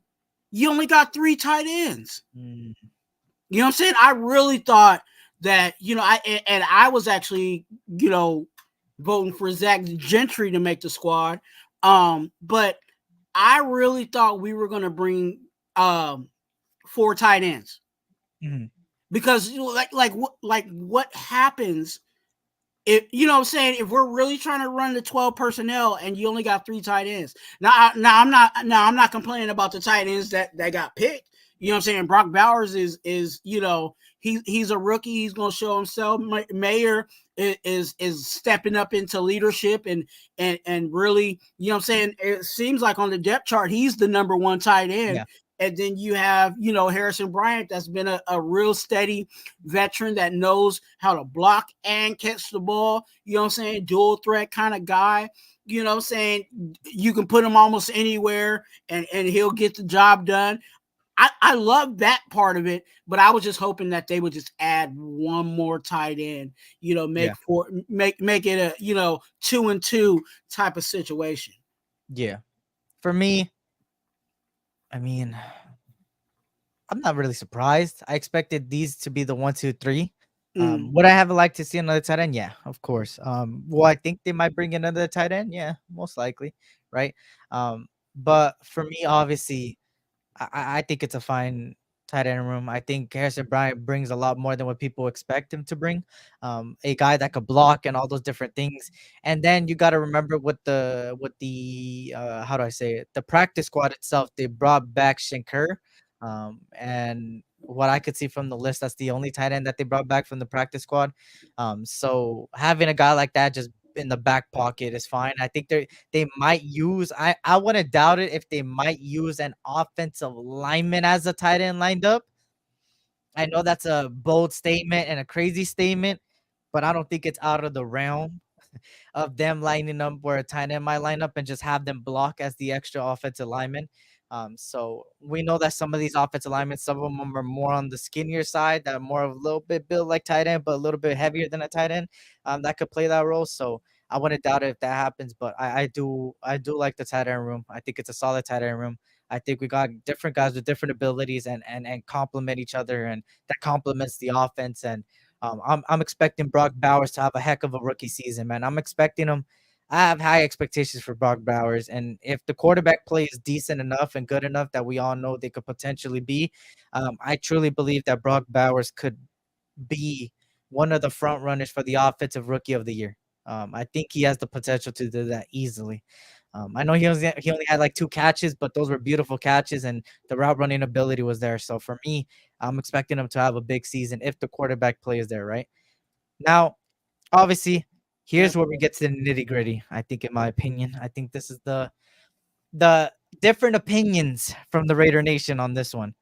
you only got 3 tight ends. You know what I'm saying? I really thought that, I was actually, voting for Zach Gentry to make the squad. But I really thought we were going to bring 4 tight ends. Because what happens if what I'm saying, if we're really trying to run the 12 personnel and you only got 3 tight ends. I'm not complaining about the tight ends that got picked. You know what I'm saying? Brock Bowers is he's a rookie. He's going to show himself. Mayer is stepping up into leadership and really, you know what I'm saying? It seems like on the depth chart, he's the number 1 tight end. And then you have, Harrison Bryant, that's been a real steady veteran that knows how to block and catch the ball. You know what I'm saying? Dual threat kind of guy. You know what I'm saying? You can put him almost anywhere and he'll get the job done. I love that part of it, but I was just hoping that they would just add one more tight end, Yeah. make it a, 2-and-2 type of situation. Yeah. For me, I mean, I'm not really surprised. I expected these to be the 1, 2, 3. Would I have liked to see another tight end? Yeah, of course. Well, I think they might bring another tight end. Yeah, most likely, right? But for me, obviously, I think it's a fine tight end room. I think Harrison Bryant brings a lot more than what people expect him to bring. A guy that could block and all those different things. And then you got to remember with the how do I say it? The practice squad itself. They brought back Shinker, and what I could see from the list, that's the only tight end that they brought back from the practice squad. So having a guy like that just in the back pocket is fine. I think they might use I wouldn't doubt it if they might use an offensive lineman as a tight end lined up. I know that's a bold statement and a crazy statement, but I don't think it's out of the realm of them lining up where a tight end might line up and just have them block as the extra offensive lineman. So we know that some of these offensive linemen, some of them are more on the skinnier side, that are more of a little bit built like tight end, but a little bit heavier than a tight end. That could play that role. So I wouldn't doubt it if that happens. But I do like the tight end room. I think it's a solid tight end room. I think we got different guys with different abilities and complement each other, and that complements the offense. And I'm expecting Brock Bowers to have a heck of a rookie season, man. I'm expecting him. I have high expectations for Brock Bowers, and if the quarterback play is decent enough and good enough that we all know they could potentially be, I truly believe that Brock Bowers could be one of the front runners for the offensive rookie of the year. I think he has the potential to do that easily. I know he only had like 2 catches, but those were beautiful catches, and the route running ability was there. So for me, I'm expecting him to have a big season if the quarterback play is there, right? Now, obviously, here's where we get to the nitty gritty. I think, in my opinion, I think this is the different opinions from the Raider Nation on this one,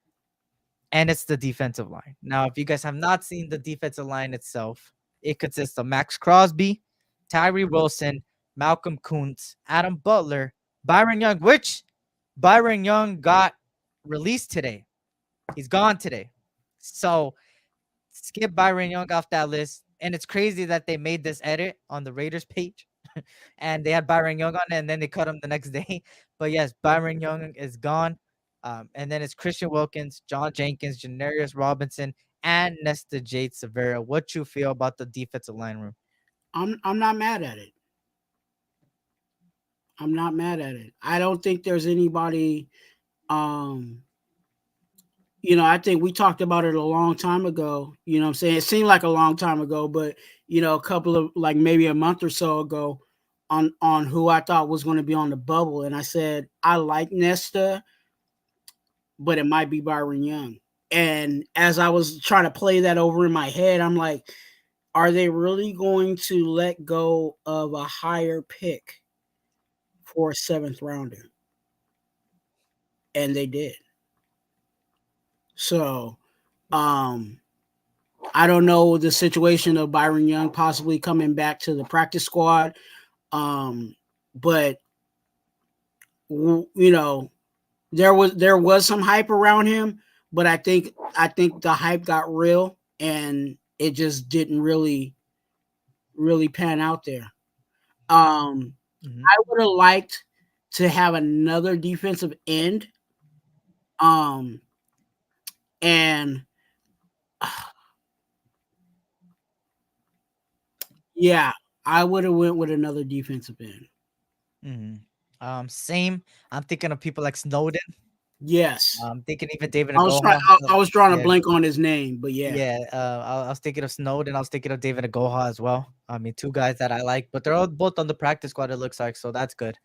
and it's the defensive line. Now, if you guys have not seen the defensive line itself, it consists of Max Crosby, Tyree Wilson, Malcolm Kuntz, Adam Butler, Byron Young, which Byron Young got released today. He's gone today. So skip Byron Young off that list. And it's crazy that they made this edit on the Raiders page and they had Byron Young on it and then they cut him the next day. But yes, Byron Young is gone. And then it's Christian Wilkins, John Jenkins, Janarius Robinson, and Nesta Jade Severa. What you feel about the defensive line room? I'm not mad at it. I'm not mad at it. I don't think there's anybody. I think we talked about it a long time ago. You know what I'm saying? It seemed like a long time ago, but a couple of, like, maybe a month or so ago, on who I thought was going to be on the bubble, and I said I like Nesta, but it might be Byron Young. And as I was trying to play that over in my head, I'm like, are they really going to let go of a higher pick for a 7th rounder? And they did. So, I don't know the situation of Byron Young possibly coming back to the practice squad. But there was some hype around him, but I think the hype got real and it just didn't really pan out there. I would have liked to have another defensive end. And yeah, I would have went with another defensive end. Same. I'm thinking of people like Snowden. Yes. I'm thinking even David I was trying to blank on his name, but yeah. Yeah, I was thinking of Snowden. I was thinking of David Agoha as well. I mean, 2 guys that I like, but they're all both on the practice squad, it looks like, so that's good.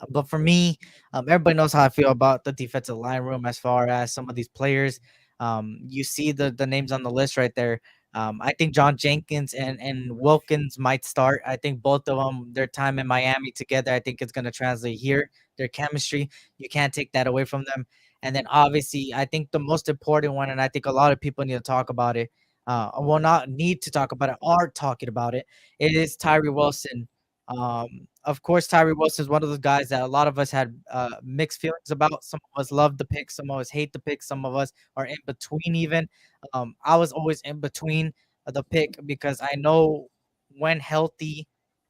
But for me, everybody knows how I feel about the defensive line room as far as some of these players. You see the names on the list right there. I think John Jenkins and Wilkins might start. I think both of them, their time in Miami together, I think it's going to translate here. Their chemistry, you can't take that away from them. And then obviously, I think the most important one, and I think a lot of people need to talk about it. Well, not need to talk about it, are talking about it. It is Tyree Wilson. Of course, Tyree Wilson is one of those guys that a lot of us had mixed feelings about. Some of us love the pick, some of us hate the pick, some of us are in between even. I was always in between the pick because I know when healthy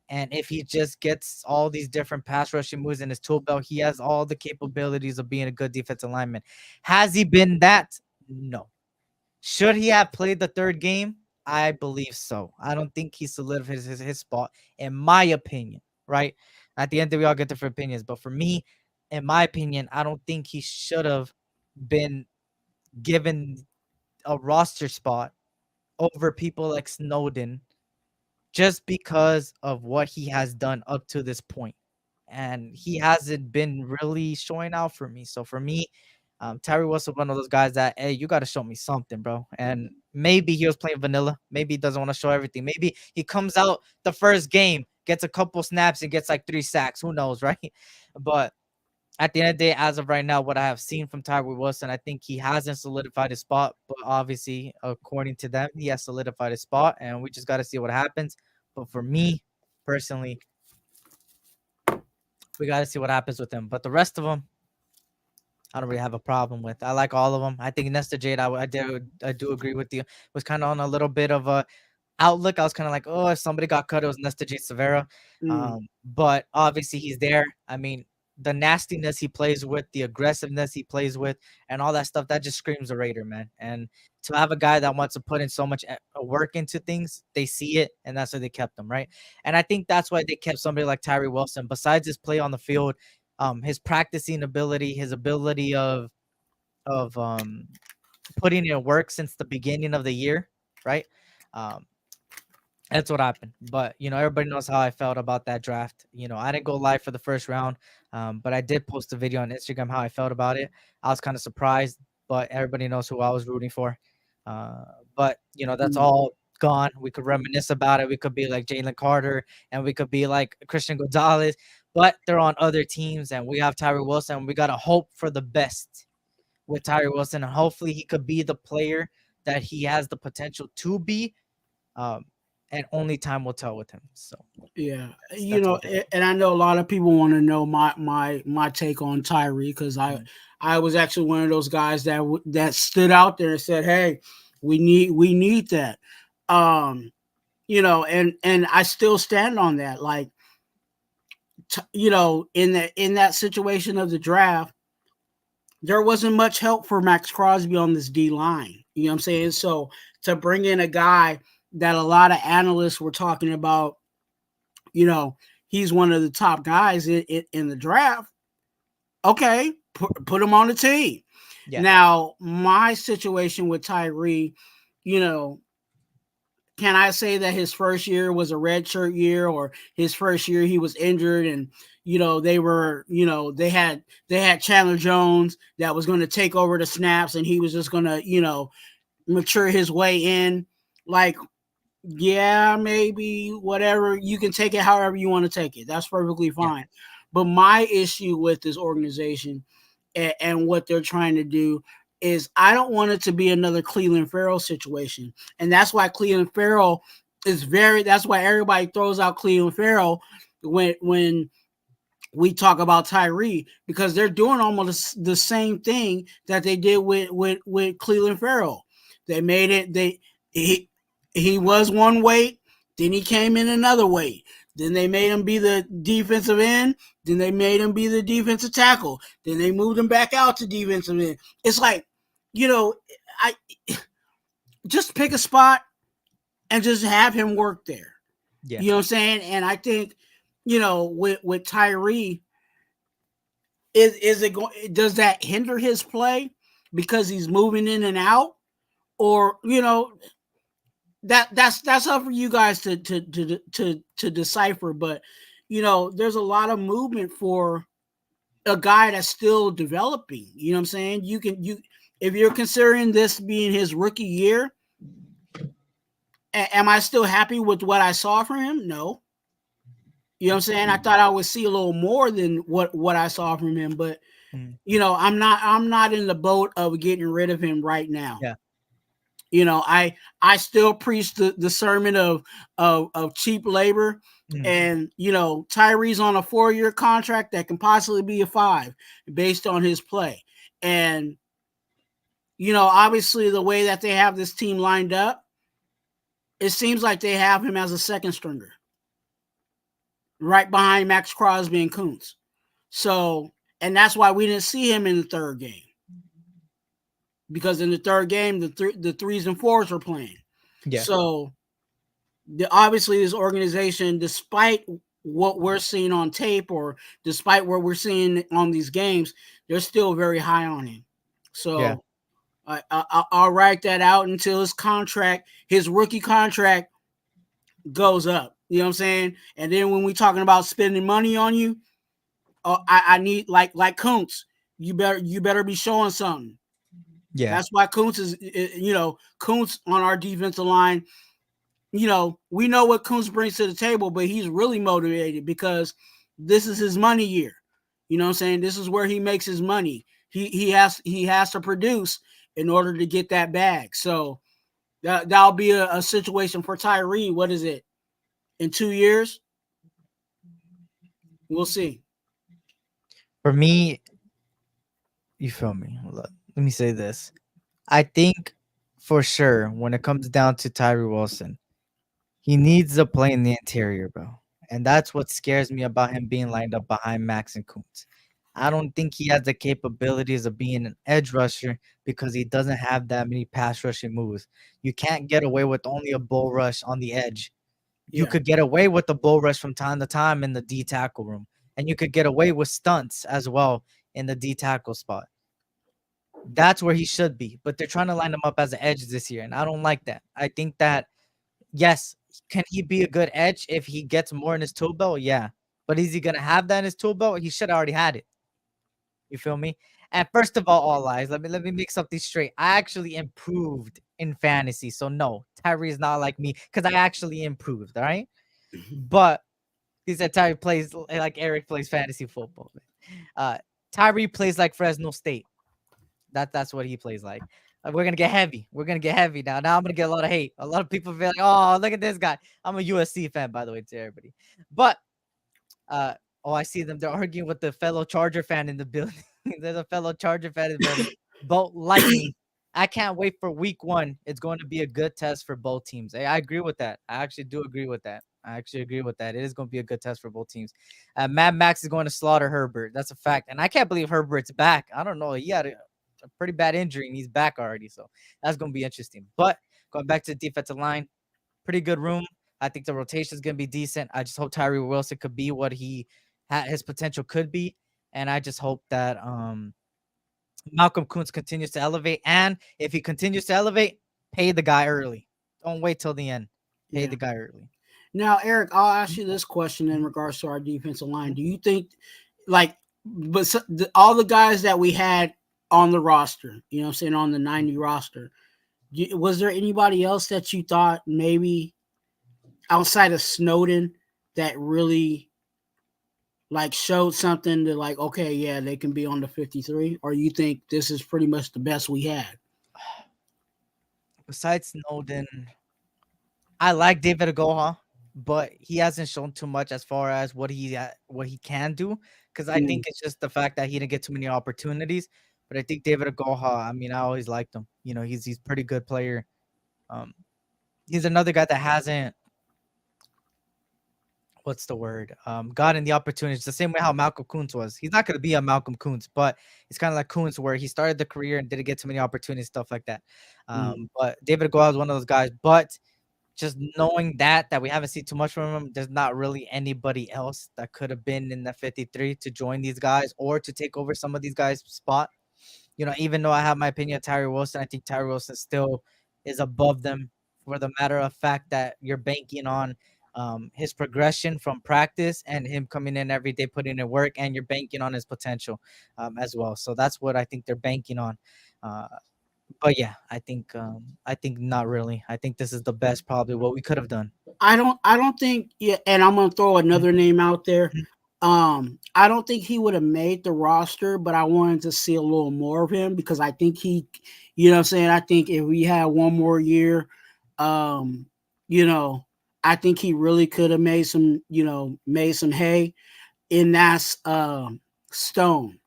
and if he just gets all these different pass rushing moves in his tool belt, he has all the capabilities of being a good defensive lineman. Has he been that? No. Should he have played the third game? I believe so. I don't think he solidified his spot, in my opinion, right? At the end, we all get different opinions. But for me, in my opinion, I don't think he should have been given a roster spot over people like Snowden just because of what he has done up to this point. And he hasn't been really showing out for me. So for me, Tyree Wilson, one of those guys that, hey, you got to show me something, bro. And maybe he was playing vanilla. Maybe he doesn't want to show everything. Maybe he comes out the first game, gets a couple snaps, and gets like 3 sacks. Who knows, right? But at the end of the day, as of right now, what I have seen from Tyree Wilson, I think he hasn't solidified his spot. But obviously, according to them, he has solidified his spot. And we just got to see what happens. But for me, personally, we got to see what happens with him. But the rest of them, I don't really have a problem with. I like all of them. I think Nesta Jade, I do agree with you. Was kind of on a little bit of a outlook. I was kind of like, oh, if somebody got cut, it was Nesta Jade Severa. But obviously he's there. I mean, the nastiness he plays with, the aggressiveness he plays with, and all that stuff, that just screams a Raider, man. And to have a guy that wants to put in so much work into things, they see it, and that's why they kept him, right? And I think that's why they kept somebody like Tyree Wilson. Besides his play on the field, his practicing ability, his ability of putting in work since the beginning of the year, right? That's what happened. But, everybody knows how I felt about that draft. I didn't go live for the first round, but I did post a video on Instagram how I felt about it. I was kind of surprised, but everybody knows who I was rooting for. But, that's all gone. We could reminisce about it. We could be like Jalen Carter, and we could be like Christian Gonzalez, but they're on other teams, and we have Tyree Wilson, and we got to hope for the best with Tyree Wilson, and hopefully he could be the player that he has the potential to be. And only time will tell with him. So yeah, and I know a lot of people want to know my take on Tyree, because I was actually one of those guys that stood out there and said, hey, we need that, and I still stand on that. Like, in that situation of the draft, there wasn't much help for Max Crosby on this D line. You know what I'm saying? So to bring in a guy that a lot of analysts were talking about, he's one of the top guys in the draft. Okay, put him on the team. Yeah. Now, my situation with Tyree, can I say that his first year was a redshirt year, or his first year he was injured and they had Chandler Jones that was going to take over the snaps and he was just going to, mature his way in? Like, yeah, maybe, whatever. You can take it however you want to take it. That's perfectly fine. Yeah. But my issue with this organization and what they're trying to do is I don't want it to be another Clelin Ferrell situation. And that's why Clelin Ferrell that's why everybody throws out Clelin Ferrell when we talk about Tyree, because they're doing almost the same thing that they did with Clelin Ferrell. They made it, he was one weight, then he came in another weight. Then they made him be the defensive end. Then they made him be the defensive tackle. Then they moved him back out to defensive end. It's like, I just pick a spot and just have him work there. Yeah. You know what I'm saying? And I think, with Tyree, does that hinder his play because he's moving in and out? Or, that's up for you guys to decipher. But there's a lot of movement for a guy that's still developing. You know what I'm saying? If you're considering this being his rookie year, am I still happy with what I saw from him? No. You know what I'm saying? I thought I would see a little more than what I saw from him, but Mm. I'm not in the boat of getting rid of him right now. Yeah. I still preach the sermon of cheap labor. Mm. And Tyree's on a 4-year contract that can possibly be a 5 based on his play. And obviously the way that they have this team lined up, it seems like they have him as a second stringer, right behind Max Crosby and Kuntz. So, and that's why we didn't see him in the third game, because in the third game the threes and fours were playing. Yeah. So obviously this organization, despite what we're seeing on tape or despite what we're seeing on these games, they're still very high on him. So Yeah. I'll write that out until his rookie contract goes up. You know what I'm saying? And then when we're talking about spending money on you, I need like Kuntz. You better be showing something. Yeah. That's why Kuntz is Kuntz on our defensive line. We know what Kuntz brings to the table, but he's really motivated because this is his money year. You know what I'm saying? This is where he makes his money. He has to produce in order to get that bag. So that'll be a situation for Tyree. What is it? In 2 years? We'll see. For me, you feel me? Let me say this. I think for sure when it comes down to Tyree Wilson, he needs to play in the interior, bro. And that's what scares me about him being lined up behind Max and Kuntz. I don't think he has the capabilities of being an edge rusher because he doesn't have that many pass rushing moves. You can't get away with only a bull rush on the edge. You Yeah. could get away with the bull rush from time to time in the D tackle room, and you could get away with stunts as well in the D tackle spot. That's where he should be, but they're trying to line him up as an edge this year, and I don't like that. I think that yes, can he be a good edge if he gets more in his tool belt? Yeah, but is he gonna have that in his tool belt? He should have already had it. You feel me? And first of all lies. Let me make something straight. I actually improved in fantasy, so no, Tyree is not like me because I actually improved. All right, but he said Tyree plays like Eric plays fantasy football. Tyree plays like Fresno State. That's what he plays like. We're gonna get heavy. We're gonna get heavy now. Now I'm gonna get a lot of hate. A lot of people feel like, oh, look at this guy. I'm a USC fan, by the way, to everybody. But oh, I see them. They're arguing with the fellow Charger fan in the building. There's a fellow Charger fan in the building. Both like me. I can't wait for week 1. It's going to be a good test for both teams. I agree with that. I actually do agree with that. I actually agree with that. It is going to be a good test for both teams. Mad Max is going to slaughter Herbert. That's a fact. And I can't believe Herbert's back. I don't know. He had a pretty bad injury and he's back already. So that's going to be interesting. But going back to the defensive line, pretty good room. I think the rotation is going to be decent. I just hope Tyree Wilson could be what his potential could be. And I just hope that Malcolm Kuntz continues to elevate. And if he continues to elevate, pay the guy early. Don't wait till the end. Pay the guy early. Now, Eric, I'll ask you this question in regards to our defensive line. Do you think, all the guys that we had on the roster, you know what I'm saying, on the 90 roster, was there anybody else that you thought maybe outside of Snowden that really showed something to okay, yeah, they can be on the 53? Or you think this is pretty much the best we had? Besides Snowden, I like David Agoha, but he hasn't shown too much as far as what he can do. Because I think it's just the fact that he didn't get too many opportunities. But I think David Agoha, I mean, I always liked him. You know, he's pretty good player. He's another guy that hasn't, what's the word? Gotten the opportunities the same way how Malcolm Kuntz was. He's not going to be a Malcolm Kuntz, but it's kind of like Kuntz where he started the career and didn't get too many opportunities, stuff like that. But David Agoha is one of those guys. But just knowing that we haven't seen too much from him, there's not really anybody else that could have been in the 53 to join these guys or to take over some of these guys' spot. You know, even though I have my opinion of Tyree Wilson, I think Tyree Wilson still is above them for the matter of fact that you're banking on his progression from practice and him coming in every day, putting in work, and you're banking on his potential as well. So that's what I think they're banking on. But yeah, I think not really. I think this is the best, probably what we could have done. I don't think. Yeah, and I'm gonna throw another name out there. I don't think he would have made the roster, but I wanted to see a little more of him because I think he, you know what I'm saying? I think if we had one more year, um, you know, I think he really could have made some, made some hay. And that's Stone.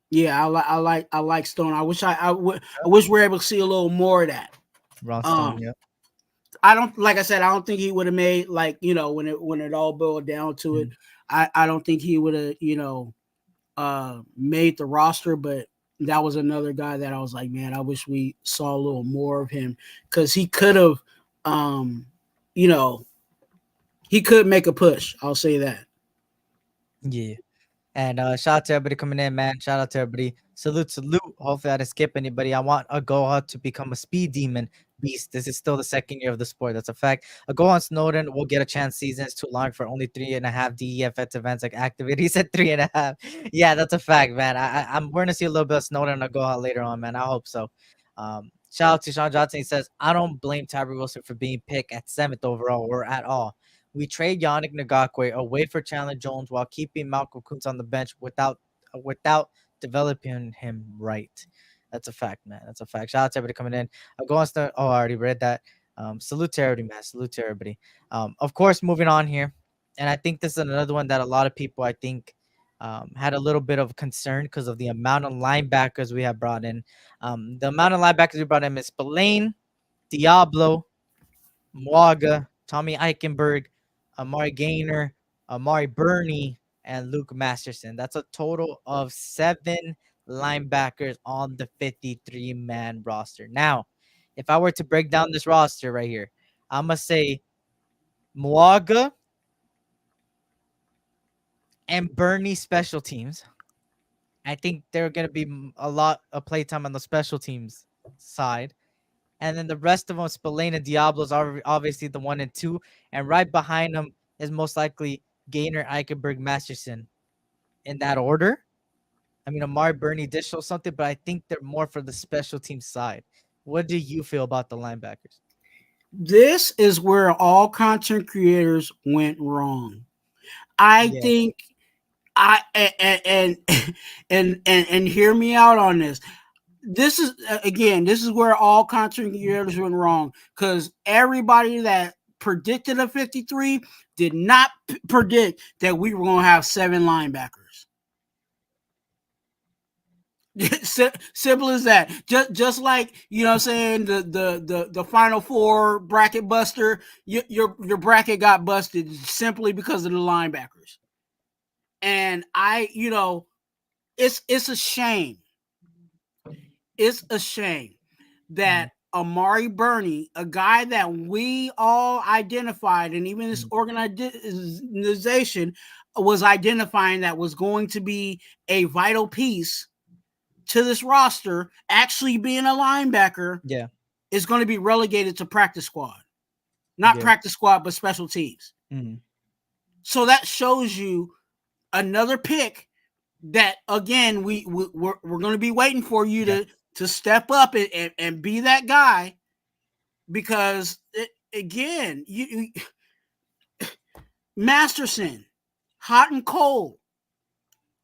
Yeah, I like Stone. I wish I wish we are able to see a little more of that. Ron Stone, Um, yeah. I don't like I said, I don't think he would have made like, when it all boiled down to it. I don't think he would have, made the roster, but that was another guy that I was like, man, I wish we saw a little more of him because he could have, you know, he could make a push. I'll say that. Yeah. And shout out to everybody coming in, man. Shout out to everybody. Salute, salute. Hopefully, I didn't skip anybody. I want Agoha to become a speed demon beast. This is still the second year of the sport. That's a fact. Agoha Snowden will get a chance. Season is too long for only 3.5 DEFS events like activity. He said 3.5. Yeah, that's a fact, man. I'm going to see a little bit of Snowden and Agoha later on, man. I hope so. Shout out to Sean Johnson. He says, I don't blame Tyree Wilson for being picked at 7th overall or at all. We trade Yannick Ngakwe away for Chandler Jones while keeping Malcolm Kuntz on the bench without developing him right. That's a fact, man. That's a fact. Shout out to everybody coming in. I'll go on. I already read that. Salute to everybody, man. Salute to everybody. Of course, moving on here, and I think this is another one that a lot of people, I think, had a little bit of concern because of the amount of linebackers we have brought in. The amount of linebackers we brought in is Spillane, Diablo, Mwaga, Tommy Eichenberg, Amari Gaynor, Amari Burney, and Luke Masterson. That's a total of 7 linebackers on the 53-man roster. Now, if I were to break down this roster right here, I'm going to say Mwaga and Burney special teams. I think there are going to be a lot of playtime on the special teams side. And then the rest of them, Spillane and Diablo's are obviously the 1 and 2. And right behind them is most likely Gaynor, Eichenberg, Masterson. In that order. I mean, Amari Burney did show something, but I think they're more for the special team side. What do you feel about the linebackers? This is where all content creators went wrong. I think I and hear me out on this. This is this is where all content creators went wrong because everybody that predicted a 53 did not predict that we were going to have 7 linebackers. Simple as that. Just like, you know what I'm saying, the Final Four bracket buster, your bracket got busted simply because of the linebackers. And it's a shame. It's a shame that Amari Burney, a guy that we all identified, and even this organization was identifying that was going to be a vital piece to this roster, actually being a linebacker, is going to be relegated to practice squad. Not practice squad, but special teams. So that shows you another pick that, again, we're going to be waiting for you to step up and be that guy, because again, you Masterson, hot and cold.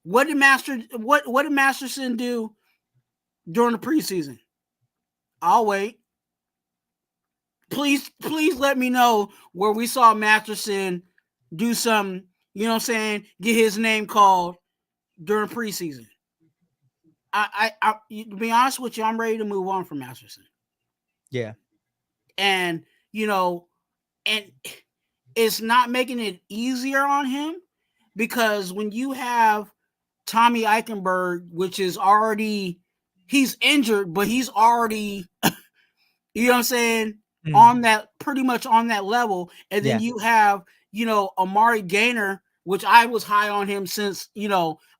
What did Masterson do during the preseason? I'll wait. Please let me know where we saw Masterson do some, you know what I'm saying, get his name called during preseason. I to be honest with you, I'm ready to move on from Masterson. Yeah. And, and it's not making it easier on him, because when you have Tommy Eichenberg, which is already, he's injured, but he's already, you know what I'm saying, on that, pretty much on that level. And then you have, Amari Gaynor, which I was high on him since,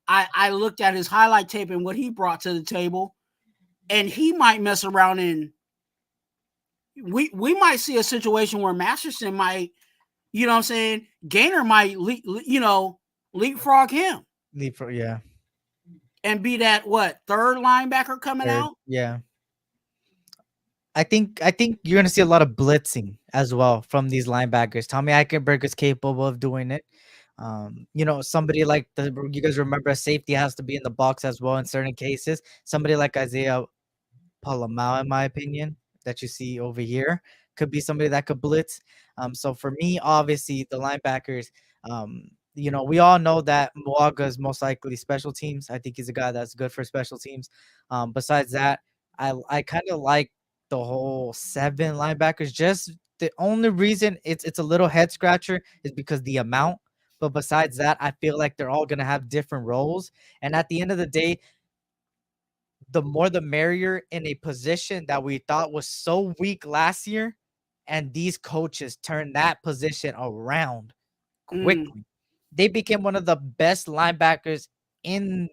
I looked at his highlight tape and what he brought to the table, and he might mess around and we might see a situation where Masterson might, you know what I'm saying, Gaynor might, leapfrog him. Yeah. And be that, third linebacker coming out? Yeah. I think you're gonna see a lot of blitzing as well from these linebackers. Tommy Eichenberg is capable of doing it. Somebody like you guys remember a safety has to be in the box as well in certain cases. Somebody like Isaiah Palamau, in my opinion, that you see over here, could be somebody that could blitz. So for me, obviously, the linebackers, we all know that Muaga is most likely special teams. I think he's a guy that's good for special teams. Besides that, I kind of like the whole 7 linebackers. Just the only reason it's a little head scratcher is because the amount. But besides that, I feel like they're all gonna have different roles. And at the end of the day, the more the merrier in a position that we thought was so weak last year, and these coaches turned that position around quickly. They became one of the best linebackers in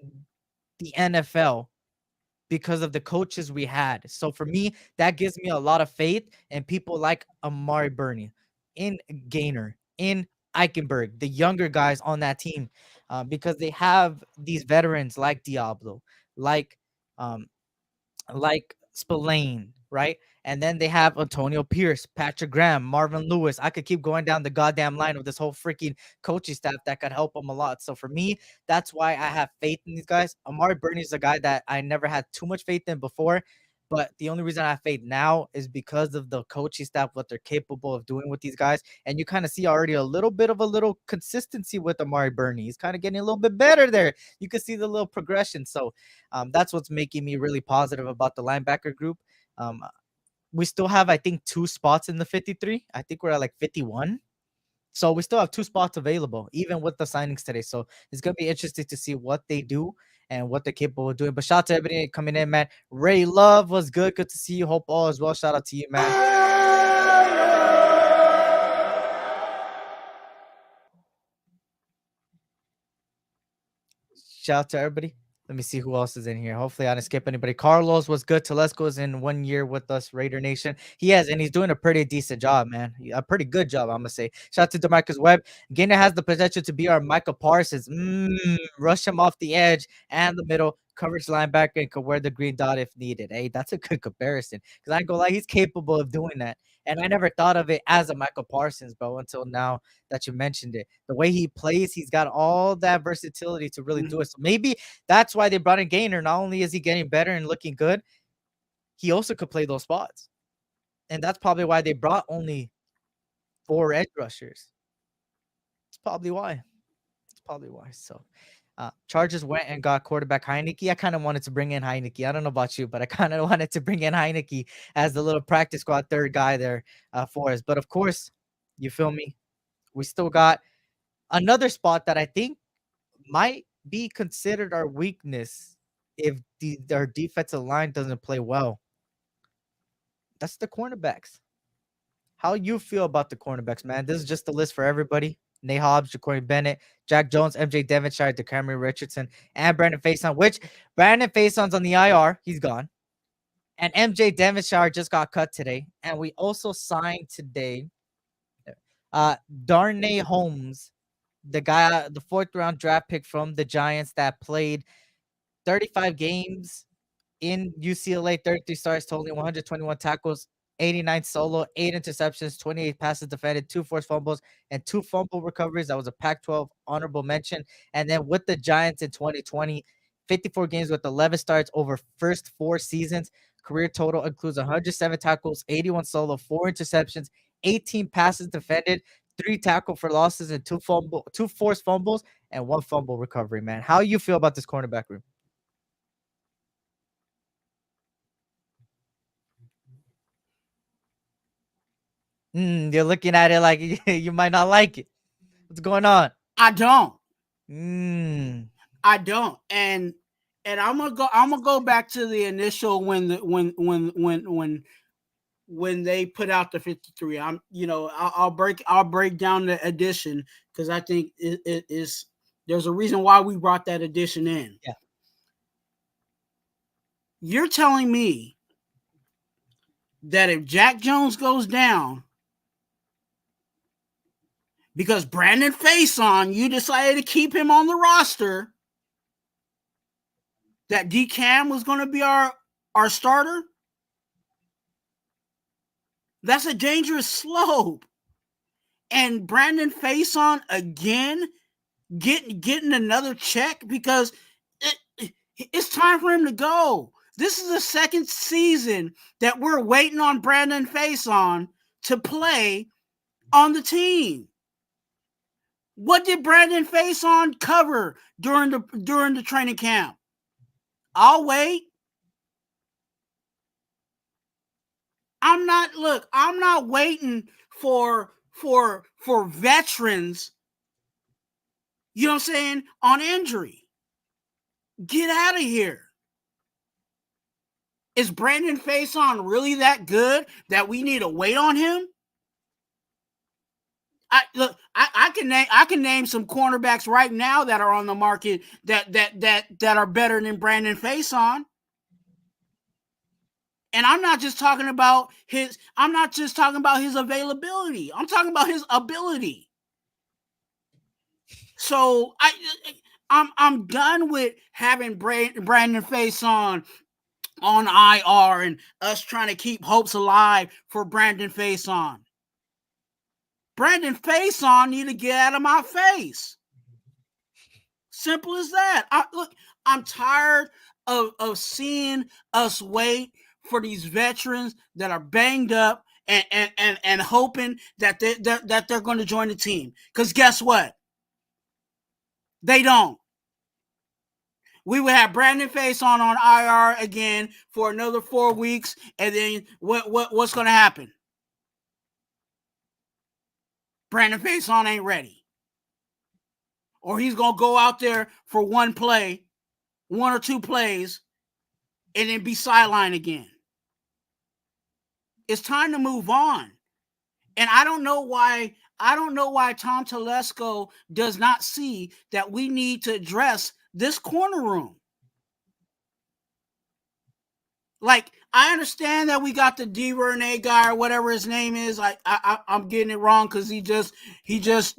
the NFL because of the coaches we had. So for me, that gives me a lot of faith in people like Amari Burney, in Gainer, in Eichenberg, the younger guys on that team, because they have these veterans like Diablo, like um, Spillane, right? And then they have Antonio Pierce, Patrick Graham, Marvin Lewis. I could keep going down the goddamn line of this whole freaking coaching staff that could help them a lot. So for me, that's why I have faith in these guys. Amari Burney is a guy that I never had too much faith in before. But the only reason I have faith now is because of the coaching staff, what they're capable of doing with these guys. And you kind of see already a little bit of a little consistency with Amari Burney. He's kind of getting a little bit better there. You can see the little progression. So that's what's making me really positive about the linebacker group. We still have, I think, 2 spots in the 53. I think we're at like 51. So we still have 2 spots available, even with the signings today. So it's going to be interesting to see what they do and what they're capable of doing. But shout out to everybody coming in, man. Ray Love was good. Good to see you. Hope all is well. Shout out to you, man. Shout out to everybody. Let me see who else is in here. Hopefully, I didn't skip anybody. Carlos was good. Telesco's in 1 year with us, Raider Nation. He has, and he's doing a pretty decent job, man. A pretty good job, I'm gonna say. Shout out to Demarcus Webb. Gainer has the potential to be our Michael Parsons. Rush him off the edge and the middle, coverage linebacker, and could wear the green dot if needed. Hey, that's a good comparison. Because I ain't gonna lie, he's capable of doing that. And I never thought of it as a Michael Parsons, bro, until now that you mentioned it. The way he plays, he's got all that versatility to really do it. So maybe that's why they brought in Gainer. Not only is he getting better and looking good, he also could play those spots. And that's probably why they brought only 4 edge rushers. It's probably why. So Chargers went and got quarterback Heineke. I kind of wanted to bring in Heineke. I don't know about you, but I kind of wanted to bring in Heineke as the little practice squad 3rd guy there for us. But of course, you feel me? We still got another spot that I think might be considered our weakness if our defensive line doesn't play well. That's the cornerbacks. How you feel about the cornerbacks, man? This is just a list for everybody. Nate Hobbs, Ja'Cory Bennett, Jack Jones, MJ Devonshire, DeCamry Richardson, and Brandon Faison, which Brandon Faison's on the IR. He's gone. And MJ Devonshire just got cut today. And we also signed today Darnay Holmes, the guy, the 4th round draft pick from the Giants that played 35 games in UCLA, 33 starts, totaling 121 tackles, 89 solo, 8 interceptions, 28 passes defended, 2 forced fumbles, and 2 fumble recoveries. That was a Pac-12 honorable mention. And then with the Giants in 2020, 54 games with 11 starts over first 4 seasons. Career total includes 107 tackles, 81 solo, 4 interceptions, 18 passes defended, 3 tackle for losses, and 2 forced fumbles, and 1 fumble recovery, man. How you feel about this cornerback room? You're looking at it like you might not like it. What's going on? I don't. I don't. And I'm gonna go back to the initial when they put out the 53. I'll break down the addition because I think it is there's a reason why we brought that addition in. Yeah. You're telling me that if Jack Jones goes down because Brandon Faison, you decided to keep him on the roster, that DCam was going to be our starter? That's a dangerous slope. And Brandon Faison again getting another check because it's time for him to go. This is the second season that we're waiting on Brandon Faison to play on the team. What did Brandon Faison cover during the training camp? I'll wait. I'm not waiting for veterans, you know what I'm saying, on injury. Get out of here. Is Brandon Faison really that good that we need to wait on him? I can name some cornerbacks right now that are on the market that are better than Brandon Faison. And I'm not just talking about his availability. I'm talking about his ability. So I'm done with having Brandon Faison on IR and us trying to keep hopes alive for Brandon Faison. Brandon Faison need to get out of my face. Simple as that. I'm tired of seeing us wait for these veterans that are banged up and hoping that they're going to join the team. Because guess what? They don't. We will have Brandon Faison on IR again for another 4 weeks, and then what's going to happen? Brandon Faison ain't ready. Or he's going to go out there for one or two plays, and then be sidelined again. It's time to move on. And I don't know why Tom Telesco does not see that we need to address this corner room. Like, I understand that we got the DuVernay guy or whatever his name is. I'm getting it wrong because he just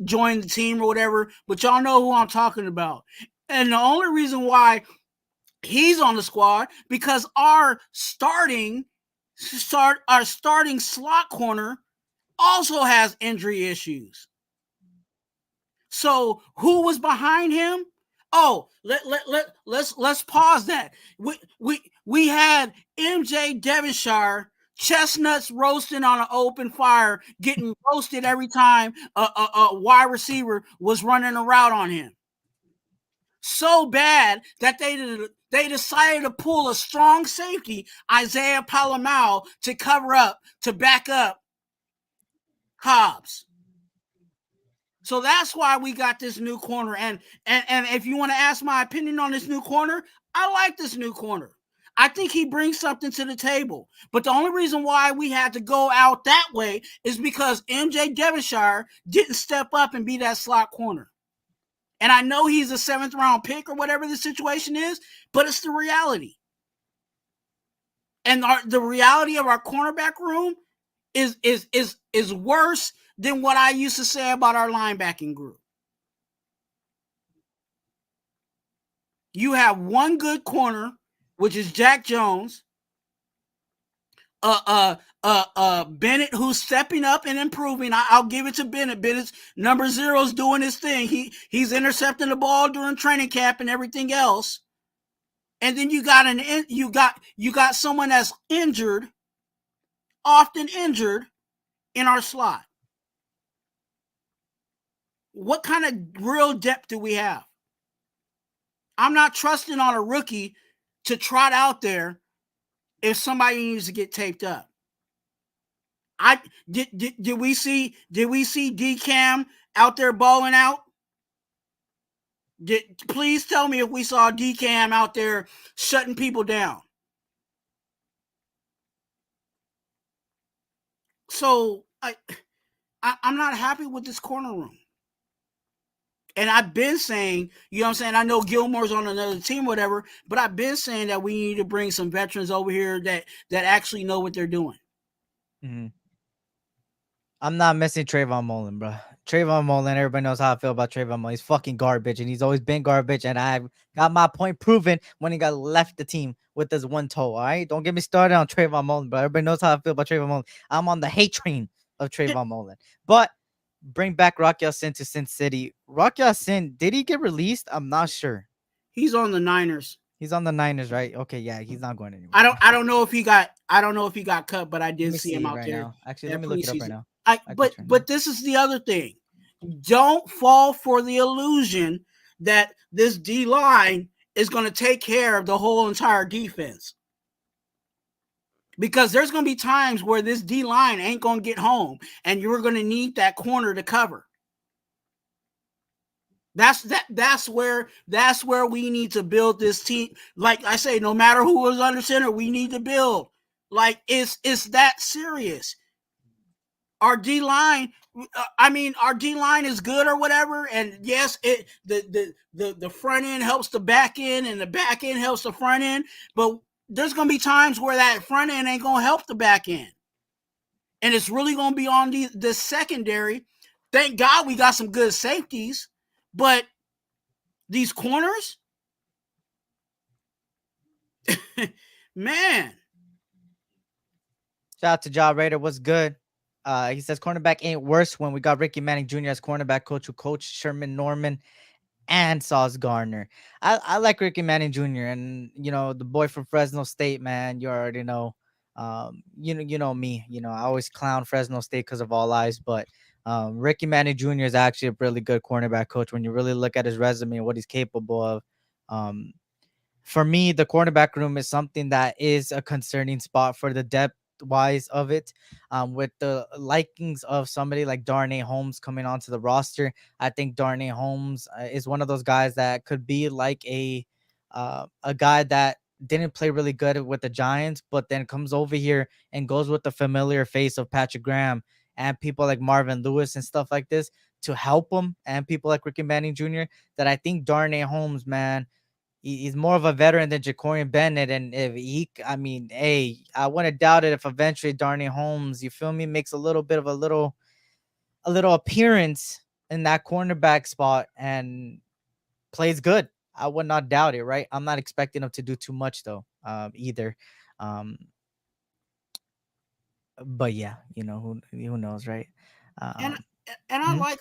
joined the team or whatever. But y'all know who I'm talking about. And the only reason why he's on the squad because our starting slot corner also has injury issues. So who was behind him? Oh, let's pause that. We had MJ Devonshire chestnuts roasting on an open fire, getting roasted every time a wide receiver was running a route on him. So bad that they decided to pull a strong safety, Isaiah Palomau, to back up Hobbs. So that's why we got this new corner. And if you want to ask my opinion on this new corner, I like this new corner. I think he brings something to the table. But the only reason why we had to go out that way is because MJ Devonshire didn't step up and be that slot corner. And I know he's a 7th round pick or whatever the situation is, but it's the reality. And the reality of our cornerback room is worse than what I used to say about our linebacking group. You have one good corner, which is Jack Jones. Bennett, who's stepping up and improving. I'll give it to Bennett. Bennett's number 0 is doing his thing. He's intercepting the ball during training camp and everything else. And then you got someone that's injured, often injured, in our slot. What kind of real depth do we have? I'm not trusting on a rookie to trot out there if somebody needs to get taped up. Did we see DCam out there balling out? Please tell me if we saw DCam out there shutting people down. So I'm not happy with this corner room. And I've been saying, you know what I'm saying? I know Gilmore's on another team, whatever, but I've been saying that we need to bring some veterans over here that actually know what they're doing. Mm-hmm. I'm not missing Trayvon Mullen, bro. Trayvon Mullen, everybody knows how I feel about Trayvon Mullen. He's fucking garbage, and he's always been garbage. And I got my point proven when he got left the team with his one toe. All right, don't get me started on Trayvon Mullen, but everybody knows how I feel about Trayvon Mullen. I'm on the hate train of Trayvon Mullen. But bring back Rock Ya-Sin to Sin City. Rock Ya-Sin, did he get released? I'm not sure. He's on the Niners. He's on the Niners, right? Okay, yeah, he's not going anywhere. I don't know if he got cut, but I did see him out right there now. Actually, let me look it up right now. But this is the other thing. Don't fall for the illusion that this D line is going to take care of the whole entire defense. Because there's going to be times where this D line ain't going to get home, and you're going to need that corner to cover. That's where we need to build this team. Like I say, no matter who is under center, we need to build. Like it's that serious. Our D line, our D line is good or whatever, and yes, the front end helps the back end, and the back end helps the front end. But there's gonna be times where that front end ain't gonna help the back end, and it's really gonna be on the secondary. Thank God we got some good safeties. But these corners, man. Shout out to Ja Raider. What's good? He says cornerback ain't worse when we got Ricky Manning Jr. as cornerback coach who coached Sherman Norman and Sauce Gardner. I like Ricky Manning Jr. and the boy from Fresno State, man. You already know. You know me. I always clown Fresno State because of All Eyes, but Ricky Manning Jr. is actually a really good cornerback coach when you really look at his resume and what he's capable of. For me, the cornerback room is something that is a concerning spot for the depth wise of it. With the likings of somebody like Darnay Holmes coming onto the roster, I think Darnay Holmes is one of those guys that could be like a guy that didn't play really good with the Giants, but then comes over here and goes with the familiar face of Patrick Graham and people like Marvin Lewis and stuff like this to help him, and people like Ricky Manning Jr. that I think Darnay Holmes, man, he's more of a veteran than Jacorian Bennett. And if I wouldn't doubt it if eventually Darnay Holmes, you feel me, makes a little bit of a little appearance in that cornerback spot and plays good. I would not doubt it, right? I'm not expecting him to do too much though, either. But yeah, who knows, right? And I like,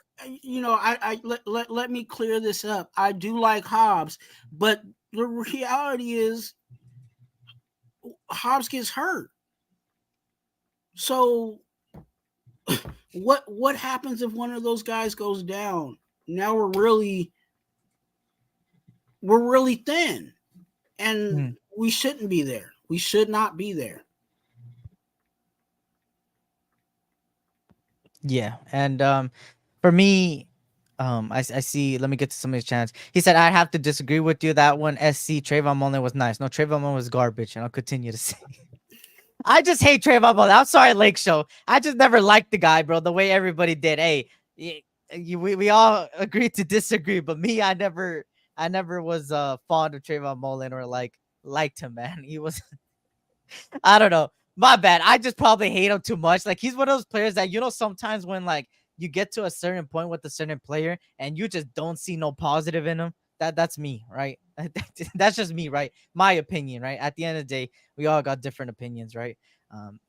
let me clear this up. I do like Hobbs, but the reality is Hobbs gets hurt. So what happens if one of those guys goes down? Now we're really thin, and we shouldn't be there. We should not be there. Yeah, and for me, I see. Let me get to somebody's chance. He said I'd have to disagree with you. That one, SC Trayvon Mullen was nice. No, Trayvon Mullen was garbage, and I'll continue to say. I just hate Trayvon Mullen. I'm sorry, Lake Show. I just never liked the guy, bro. The way everybody did. Hey, we all agreed to disagree, but me, I never was fond of Trayvon Mullen or liked him, man. He was. I don't know. My bad. I just probably hate him too much. Like, he's one of those players that, sometimes when you get to a certain point with a certain player and you just don't see no positive in him, that's me, right? That's just me, right? My opinion, right? At the end of the day, we all got different opinions, right?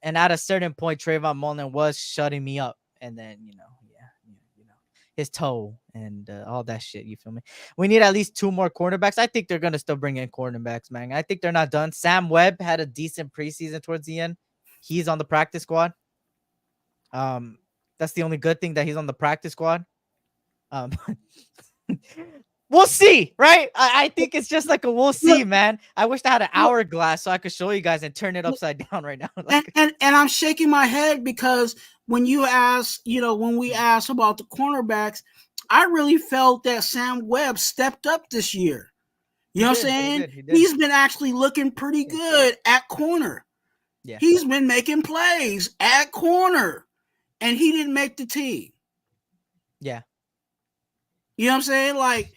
And at a certain point, Trayvon Mullen was shutting me up. And then, his toe and all that shit. You feel me? We need at least 2 more cornerbacks. I think they're going to still bring in cornerbacks, man. I think they're not done. Sam Webb had a decent preseason towards the end. He's on the practice squad. That's the only good thing, that he's on the practice squad. We'll see, right? I think it's just like a we'll see, man. I wish I had an hourglass so I could show you guys and turn it upside down right now. and I'm shaking my head because when you ask, when we asked about the cornerbacks, I really felt that Sam Webb stepped up this year. You know what I'm saying? He did. He's been actually looking pretty good at corner. Yeah. He's been making plays at corner, and he didn't make the team. Yeah. You know what I'm saying?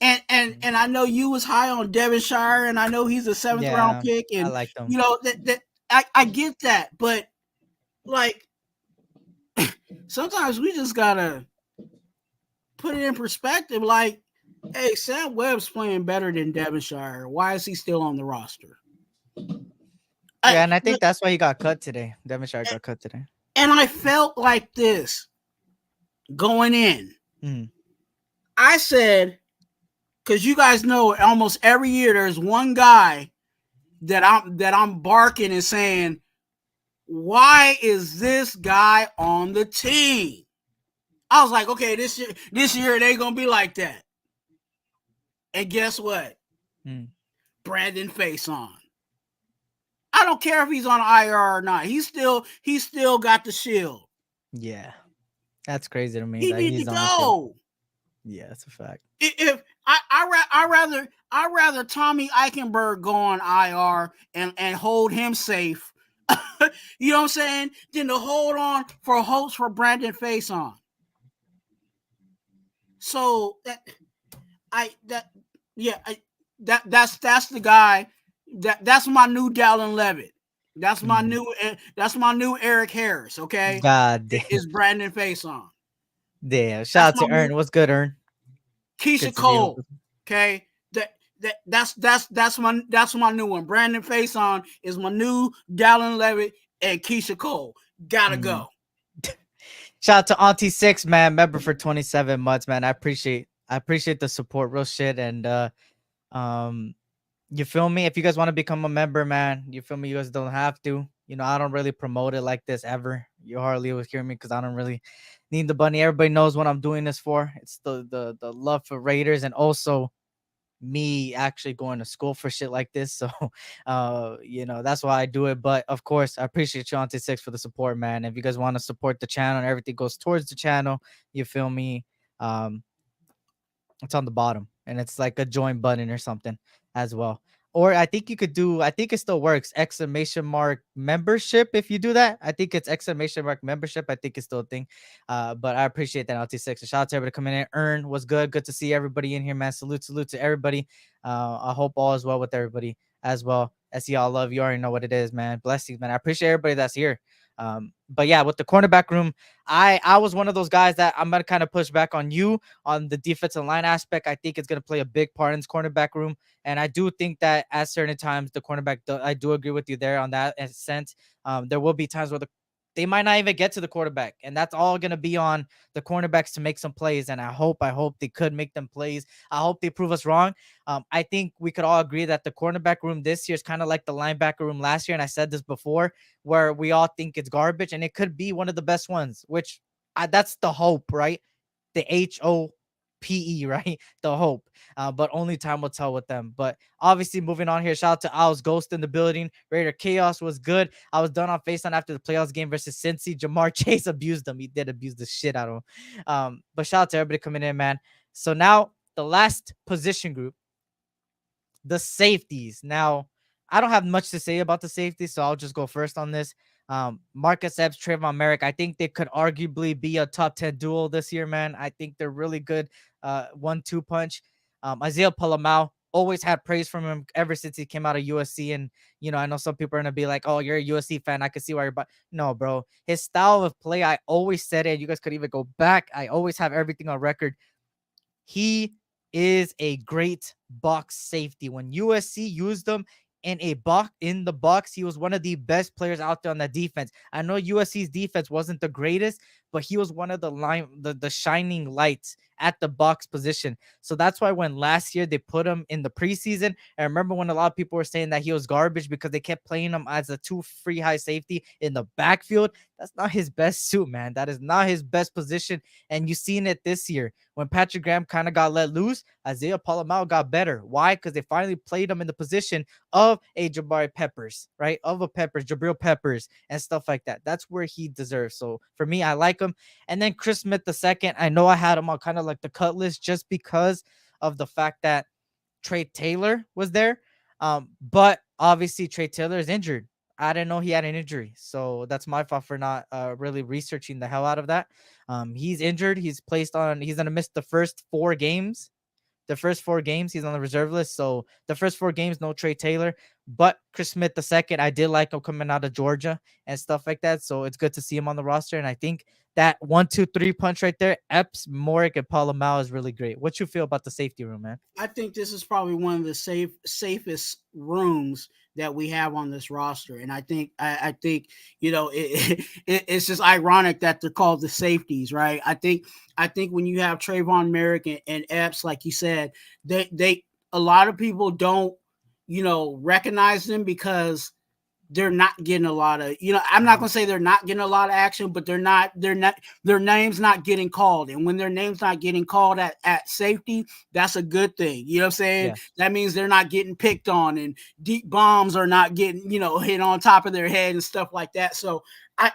And I know you was high on Devonshire, and I know he's a 7th round pick, and I like them. I get that, but sometimes we just gotta put it in perspective. Like, hey, Sam Webb's playing better than Devonshire. Why is he still on the roster? Yeah, and I think that's why he got cut today. Devonshire got cut today. And I felt like this going in. I said, because you guys know almost every year there's one guy that I'm barking and saying, why is this guy on the team? I was like, okay, this year it ain't gonna be like that. And guess what? Brandon Faison. I don't care if he's on IR or not. He's still got the shield. Yeah, that's crazy to me. He needs to go. Yeah, that's a fact. If I rather Tommy Eichenberg go on IR and hold him safe, you know what I'm saying, than to hold on for hopes for Brandon Faison. So that's the guy. That's my new Dallin Levitt. That's my new Eric Harris. Okay, God damn. Is Brandon Faison. Damn. Shout out to Ern. What's good, Ern? Keisha Cole. Okay, that's my new one. Brandon Faison is my new Dallin Levitt and Keisha Cole. Gotta go. Shout out to Auntie Six, man, member for 27 months, man. I appreciate the support, real shit. And you feel me? If you guys want to become a member, man, you feel me? You guys don't have to. You know, I don't really promote it like this ever. You hardly will hear me because I don't really need the money. Everybody knows what I'm doing this for. It's the love for Raiders and also me actually going to school for shit like this. So, you know, that's why I do it. But of course, I appreciate you, Auntie Six, for the support, man. If you guys want to support the channel and everything goes towards the channel, you feel me? It's on the bottom and it's like a join button or something as well. Or I think you could do, I think it still works, exclamation mark membership. If you do that, I think it's exclamation mark membership. I think it's still a thing. But I appreciate that, LT6. And shout out to everybody coming in. Earn was good. Good to see everybody in here, man. Salute to everybody. I hope all is well with everybody as well. I see y'all love. You already know what it is, man. Blessings, man. I appreciate everybody that's here. But yeah, with the cornerback room, I was one of those guys that I'm gonna kind of push back on you on the defensive line aspect. I think it's gonna play a big part in this cornerback room, and I do think that at certain times the cornerback, I do agree with you there on that sense. There will be times where they might not even get to the quarterback, and that's all going to be on the cornerbacks to make some plays. And I hope they could make them plays. I hope they prove us wrong. I think we could all agree that the cornerback room this year is kind of like the linebacker room last year. And I said this before, where we all think it's garbage, and it could be one of the best ones, which that's the hope, right? The HOPE, right? The hope. But only time will tell with them. But obviously, moving on here, shout out to Owl's Ghost in the building. Raider Chaos was good. I was done on FaceTime after the playoffs game versus Cincy. Jamar Chase abused them. He did abuse the shit out of him. But shout out to everybody coming in, man. So now the last position group, the safeties. Now, I don't have much to say about the safeties, so I'll just go first on this. Marcus Epps, Trayvon Merrick, I think they could arguably be a top 10 duo this year, man. I think they're really good 1-2 punch. Isaiah Palamau, always had praise from him ever since he came out of USC. And, you know, I know some people are going to be like, oh, you're a USC fan. I can see why you're, but no, bro. His style of play, I always said it. You guys could even go back. I always have everything on record. He is a great box safety. When USC used him in the box, he was one of the best players out there on that defense. I know USC's defense wasn't the greatest, but he was one of the shining lights at the box position. So that's why when last year they put him in the preseason, I remember when a lot of people were saying that he was garbage because they kept playing him as a 2 free high safety in the backfield. That's not his best suit, man. That is not his best position. And you've seen it this year. When Patrick Graham kind of got let loose, Isaiah Palamau got better. Why? Because they finally played him in the position of a Jabari Peppers, right? Of a Peppers, Jabril Peppers, and stuff like that. That's where he deserves. So for me, I like him. And then Chris Smith II, I know I had him on kind of like the cut list just because of the fact that Trey Taylor was there. But obviously Trey Taylor is injured. I didn't know he had an injury. So that's my fault for not really researching the hell out of that. He's injured. He's going to miss the first 4 games. The first 4 games, he's on the reserve list. So the first 4 games, no Trey Taylor. But Chris Smith II, I did like him coming out of Georgia and stuff like that. So it's good to see him on the roster. And I think that 1-2-3 punch right there, Epps, Morick, and Palomao is really great. What you feel about the safety room, man? I think this is probably one of the safest rooms that we have on this roster, and I think it's just ironic that they're called the safeties, right? I think when you have Trayvon Merrick and Epps, like you said, they a lot of people don't recognize them because they're not getting a lot of, I'm not going to say they're not getting a lot of action, but their name's not getting called. And when their name's not getting called at safety, that's a good thing. You know what I'm saying? Yeah. That means they're not getting picked on and deep bombs are not getting, hit on top of their head and stuff like that. So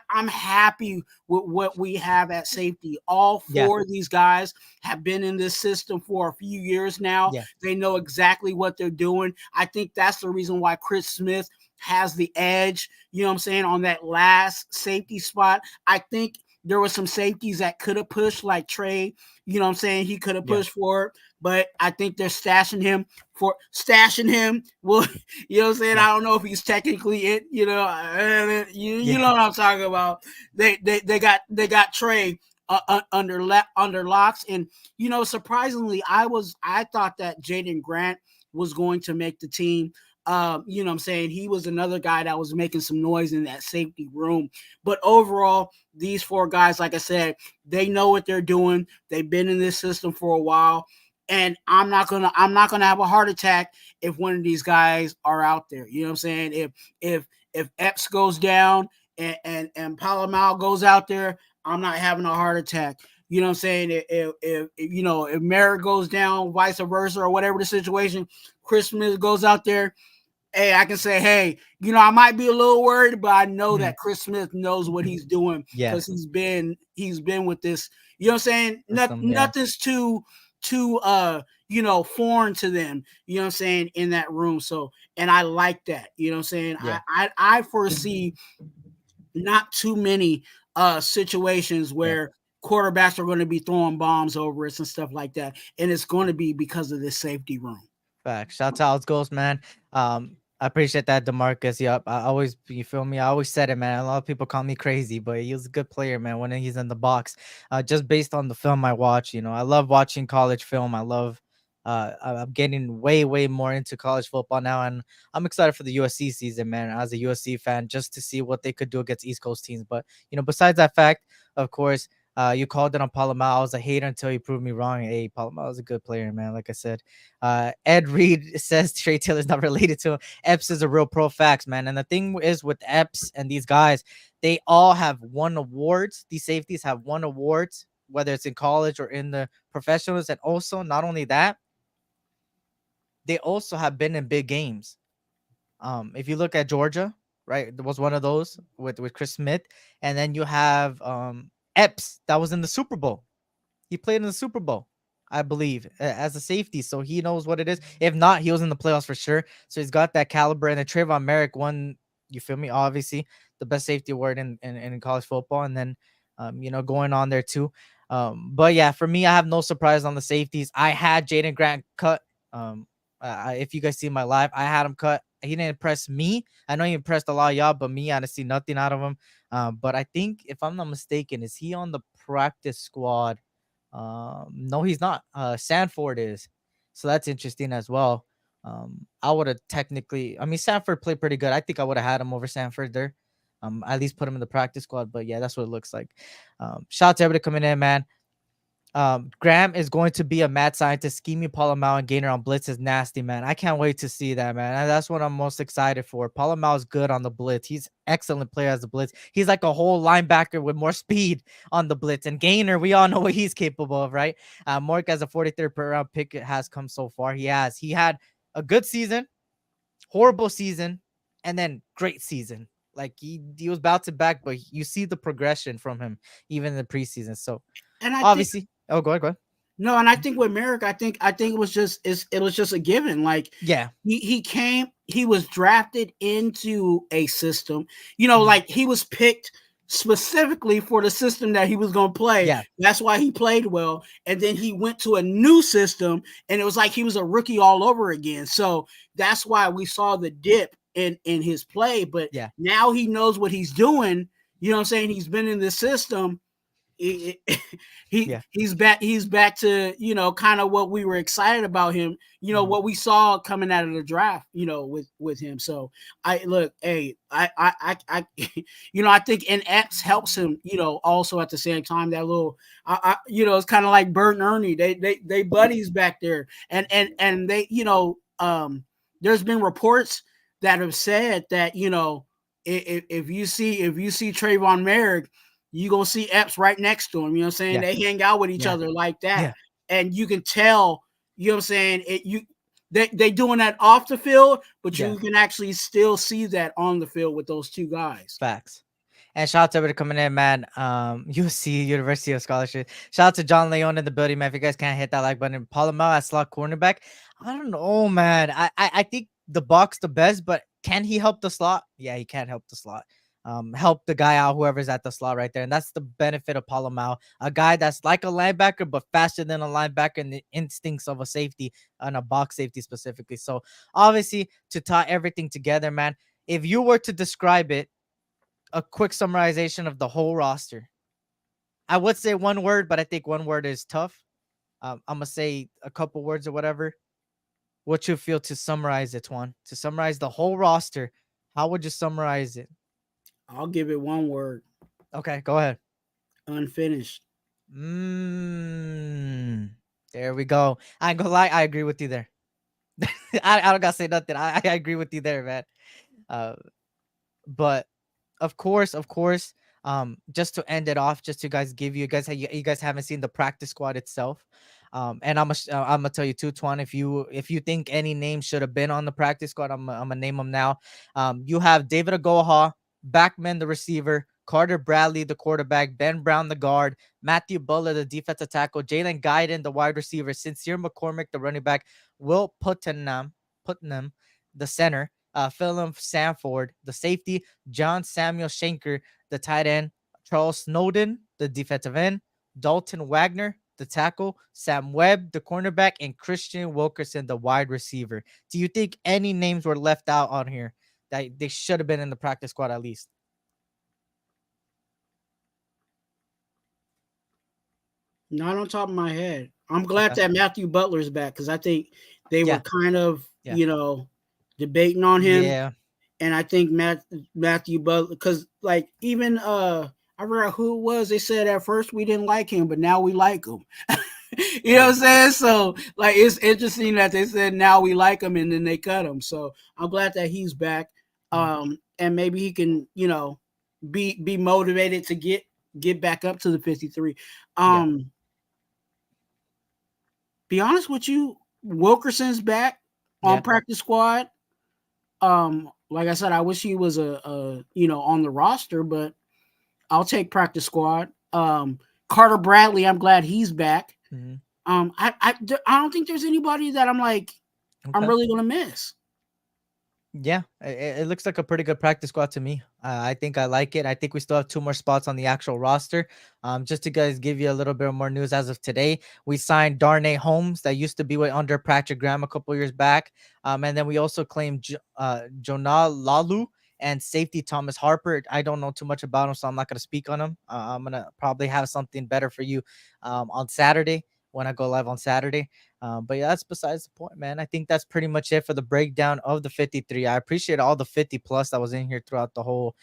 I'm happy with what we have at safety. All four of these guys have been in this system for a few years now. Yeah. They know exactly what they're doing. I think that's the reason why Chris Smith has the edge, on that last safety spot. I think there were some safeties that could have pushed, like Trey, he could have pushed for it, but I think they're stashing him. Well, I don't know if he's technically it, you know what I'm talking about. They got Trey under locks, and surprisingly, I thought that Jaden Grant was going to make the team. He was another guy that was making some noise in that safety room. But overall, these four guys, like I said, they know what they're doing. They've been in this system for a while. And I'm not gonna have a heart attack if one of these guys are out there. You know what I'm saying? If Epps goes down and Palomao goes out there, I'm not having a heart attack. You know what I'm saying? If Merritt goes down, vice versa, or whatever the situation, Chris Smith goes out there, hey, I can say, hey, I might be a little worried, but I know that Chris Smith knows what he's doing because he's been with this. You know what I'm saying? Nothing's too foreign to them. You know what I'm saying? In that room. So, and I like that. You know what I'm saying? Yeah. I foresee not too many situations where quarterbacks are going to be throwing bombs over us and stuff like that, and it's going to be because of this safety room. Facts. Shout out Ghost, man. I appreciate that, DeMarcus. Yup. You feel me? I always said it, man. A lot of people call me crazy, but he was a good player, man, when he's in the box. Just based on the film I watch, I love watching college film. I'm getting way more into college football now, and I'm excited for the USC season, man, as a USC fan, just to see what they could do against East Coast teams. But, besides that fact, of course, you called it on Palomao. I was a hater until you proved me wrong. Hey, Palomao is a good player, man. Like I said, Ed Reed says Trey Taylor's not related to him. Epps is a real pro. Facts, man. And the thing is with Epps and these guys, they all have won awards. These safeties have won awards, whether it's in college or in the professionals. And also, not only that, they also have been in big games. If you look at Georgia, right, there was one of those with Chris Smith, and then you have Epps that was in the Super Bowl. He played in the Super Bowl, I believe, as a safety, so he knows what it is. If not, he was in the playoffs for sure. So he's got that caliber. And then Trayvon Merrick won, you feel me, obviously, the best safety award in college football. And then, going on there too. But yeah, for me, I have no surprise on the safeties. I had Jaden Grant cut. If you guys see my live, I had him cut. He didn't impress me. I know he impressed a lot of y'all, but me, I didn't see nothing out of him. But I think, if I'm not mistaken, is he on the practice squad? No, he's not. Sanford is. So that's interesting as well. I would have technically, Sanford played pretty good. I think I would have had him over Sanford there. At least put him in the practice squad. But yeah, that's what it looks like. Shout out to everybody coming in, man. Graham is going to be a mad scientist. Scheming Palomao and Gainer on blitz is nasty, man. I can't wait to see that, man. And that's what I'm most excited for. Palomao is good on the blitz. He's excellent player as a blitz. He's like a whole linebacker with more speed on the blitz. And Gainer, we all know what he's capable of, right? Mork as a 43rd per round pick has come so far. He has. He had a good season, horrible season, and then great season. Like he was bouncing back, but you see the progression from him even in the preseason. So, and obviously. Oh, go ahead. No, and I think with Merrick, I think it was just a given. Like, yeah, he was drafted into a system. Like he was picked specifically for the system that he was going to play. Yeah. That's why he played well. And then he went to a new system, and it was like he was a rookie all over again. So that's why we saw the dip in his play. But now he knows what he's doing. You know what I'm saying? He's been in the system. he Yeah. he's back to, you know, kind of what we were excited about him, you know, what we saw coming out of the draft, you know, with him. So I look, hey, I you know, I think NX helps him, you know, also at the same time. That little you know, it's kind of like Bert and Ernie, they buddies back there, and they, you know, there's been reports that have said that, you know, if you see Trayvon Merrick, you gonna see Epps right next to him. You know what I'm saying? Yeah. They hang out with each Yeah. other like that. Yeah. And you can tell, you know what I'm saying? They doing that off the field, but Yeah. you can actually still see that on the field with those two guys. Facts. And shout out to everybody coming in, man. USC, University of Scholarship. Shout out to John Leon in the building, man. If you guys can't hit that like button, Palomar at slot cornerback. I don't know, man. I think the box the best, but can he help the slot? Yeah, he can't help the slot. Help the guy out, whoever's at the slot right there. And that's the benefit of Palomar, a guy that's like a linebacker, but faster than a linebacker and the instincts of a safety and a box safety specifically. So obviously, to tie everything together, man, if you were to describe it, a quick summarization of the whole roster, I would say one word, but I think one word is tough. I'm gonna say a couple words or whatever. What you feel to summarize it, Twuan? To summarize the whole roster, how would you summarize it? I'll give it one word. Okay, go ahead. Unfinished. There we go. I ain't gonna lie, I agree with you there. I don't gotta say nothing. I agree with you there, man. But of course, just to end it off, just to guys give you guys haven't seen the practice squad itself. And I'm gonna tell you too, Twuan, if you think any name should have been on the practice squad, I'm gonna name them now. You have David Agoha, Backman the receiver, Carter Bradley the quarterback, Ben Brown the guard, Matthew Butler the defensive tackle, Jalen Guyton the wide receiver, Sincere McCormick the running back, Will Putnam the center, Philip Sanford the safety, John Samuel Schenker the tight end, Charles Snowden the defensive end, Dalton Wagner the tackle, Sam Webb the cornerback, and Christian Wilkerson the wide receiver. Do you think any names were left out on here that they should have been in the practice squad at least? Not on top of my head. I'm glad that Matthew Butler's back, because I think they were kind of, you know, debating on him. Yeah. And I think Matthew Butler, because like even I remember who it was, they said at first we didn't like him, but now we like him. You know what I'm saying? So like it's interesting that they said now we like him and then they cut him. So I'm glad that he's back. And maybe he can, you know, be motivated to get back up to the 53. Be honest with you, Wilkerson's back on practice squad. Like I said, I wish he was a you know, on the roster, but I'll take practice squad. Carter Bradley, I'm glad he's back. I don't think there's anybody that I'm like I'm really gonna miss. Yeah, it looks like a pretty good practice squad to me. I think I like it. I think we still have 2 more spots on the actual roster. Just to guys give you a little bit more news as of today, we signed Darnay Holmes that used to be under Patrick Graham a couple years back. And then we also claimed Jonah Lalu and safety Thomas Harper. I don't know too much about him, so I'm not going to speak on him. I'm going to probably have something better for you on Saturday when I go live on Saturday. But yeah, that's besides the point, man. I think that's pretty much it for the breakdown of the 53. I appreciate all the 50 plus that was in here throughout the whole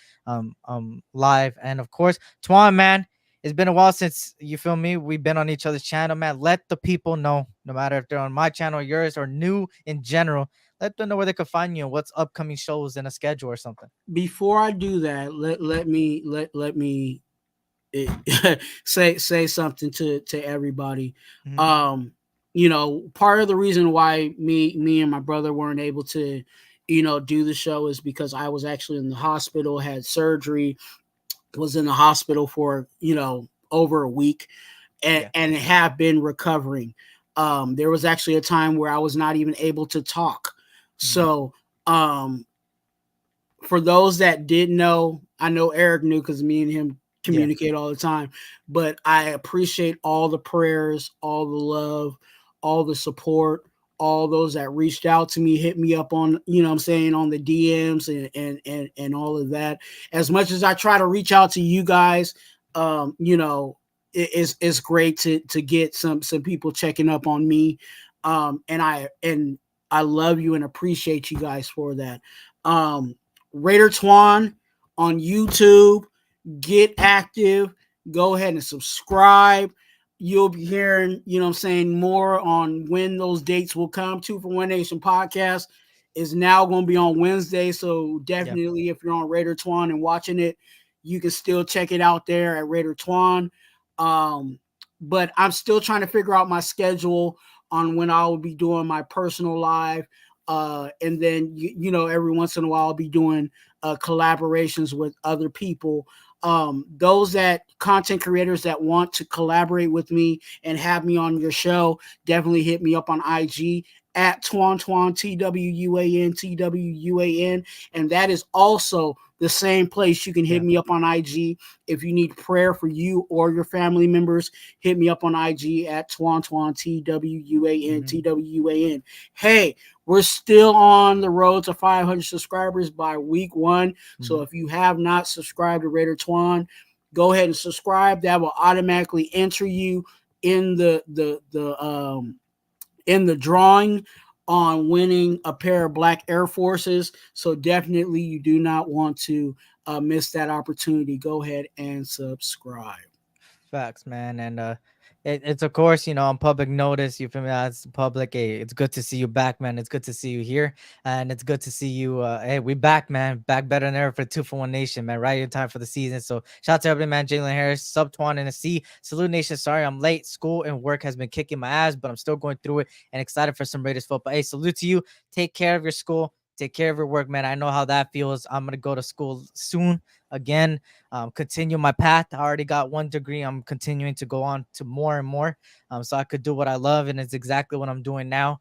live. And of course, Twuan, man, it's been a while since, you feel me, we've been on each other's channel, man. Let the people know, no matter if they're on my channel or yours or new in general, let them know where they can find you and what's upcoming shows in a schedule or something. Before I do that, let me say something to everybody. You know, part of the reason why me and my brother weren't able to, you know, do the show is because I was actually in the hospital, had surgery, was in the hospital for, you know, over a week, and have been recovering. There was actually a time where I was not even able to talk. So for those that didn't know, I know Eric knew because me and him communicate all the time, but I appreciate all the prayers, all the love, all the support, all those that reached out to me, hit me up on, you know what I'm saying, on the DMs and all of that. As much as I try to reach out to you guys, you know, it's great to get some people checking up on me, and I love you and appreciate you guys for that. um RaiderTwuan on YouTube, get active, go ahead and subscribe. You'll be hearing, what I'm saying, more on when those dates will come. Two for One Nation podcast is now going to be on Wednesday. So Yeah. definitely, if you're on RaiderTwuan and watching it, you can still check it out there at RaiderTwuan. But I'm still trying to figure out my schedule on when I will be doing my personal live. And then, every once in a while, I'll be doing collaborations with other people. Those that content creators that want to collaborate with me and have me on your show, definitely hit me up on IG at Twuan, TWUAN, and that is also the same place you can hit me up on IG if you need prayer for you or your family members. Hit me up on IG at Twuan, TWUAN. Hey, we're still on the road to 500 subscribers by week 1. So if you have not subscribed to RaiderTwuan, go ahead and subscribe. That will automatically enter you in the drawing on winning a pair of black Air Forces. So definitely you do not want to miss that opportunity. Go ahead and subscribe. Facts, man. And it's of course, on public notice. You feel me? As public, hey, it's good to see you back, man. It's good to see you here, and it's good to see you. Hey, we back, man. Back better than ever for 2 for 1 Nation, man. Right in time for the season. So shout out to everybody, man. Jalen Harris, Sub Twuan in a C. Salute Nation. Sorry I'm late. School and work has been kicking my ass, but I'm still going through it and excited for some Raiders football. Hey, salute to you. Take care of your school. Take care of your work, man. I know how that feels. I'm gonna go to school soon again. Continue my path. I already got 1 degree. I'm continuing to go on to more and more, so I could do what I love, and it's exactly what I'm doing now.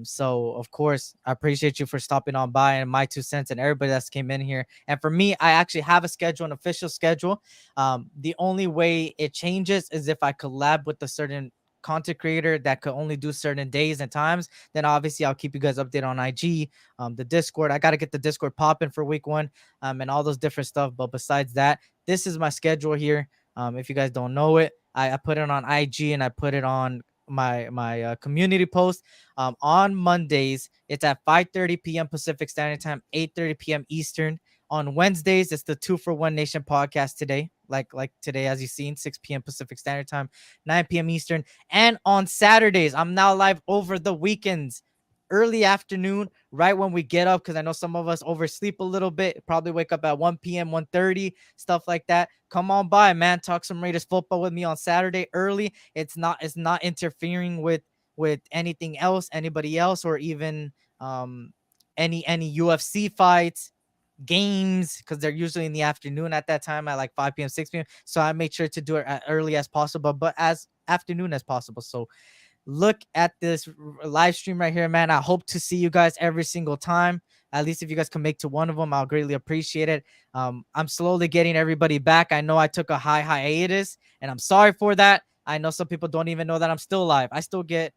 So of course, I appreciate you for stopping on by and my 2 cents and everybody that's came in here. And for me, I actually have a schedule, an official schedule. The only way it changes is if I collab with a certain content creator that could only do certain days and times. Then obviously I'll keep you guys updated on IG, the Discord. I got to get the Discord popping for week 1, and all those different stuff. But besides that, this is my schedule here. If you guys don't know it, I put it on IG and I put it on my community post. On Mondays, it's at 5:30 p.m. Pacific Standard Time, 8:30 p.m. Eastern. On Wednesdays, it's the 2 for 1 Nation podcast today, like today, as you've seen, 6 p.m. Pacific Standard Time, 9 p.m. Eastern. And on Saturdays, I'm now live over the weekends, early afternoon, right when we get up, because I know some of us oversleep a little bit, probably wake up at 1 p.m., 1:30, stuff like that. Come on by, man. Talk some Raiders football with me on Saturday early. It's not interfering with anything else, anybody else, or even any UFC fights, games, because they're usually in the afternoon at that time at like 5 p.m., 6 p.m. So I make sure to do it as early as possible, but as afternoon as possible. So look at this live stream right here, man. I hope to see you guys every single time. At least if you guys can make to one of them, I'll greatly appreciate it. I'm slowly getting everybody back. I know I took a hiatus, and I'm sorry for that. I know some people don't even know that I'm still live. I still get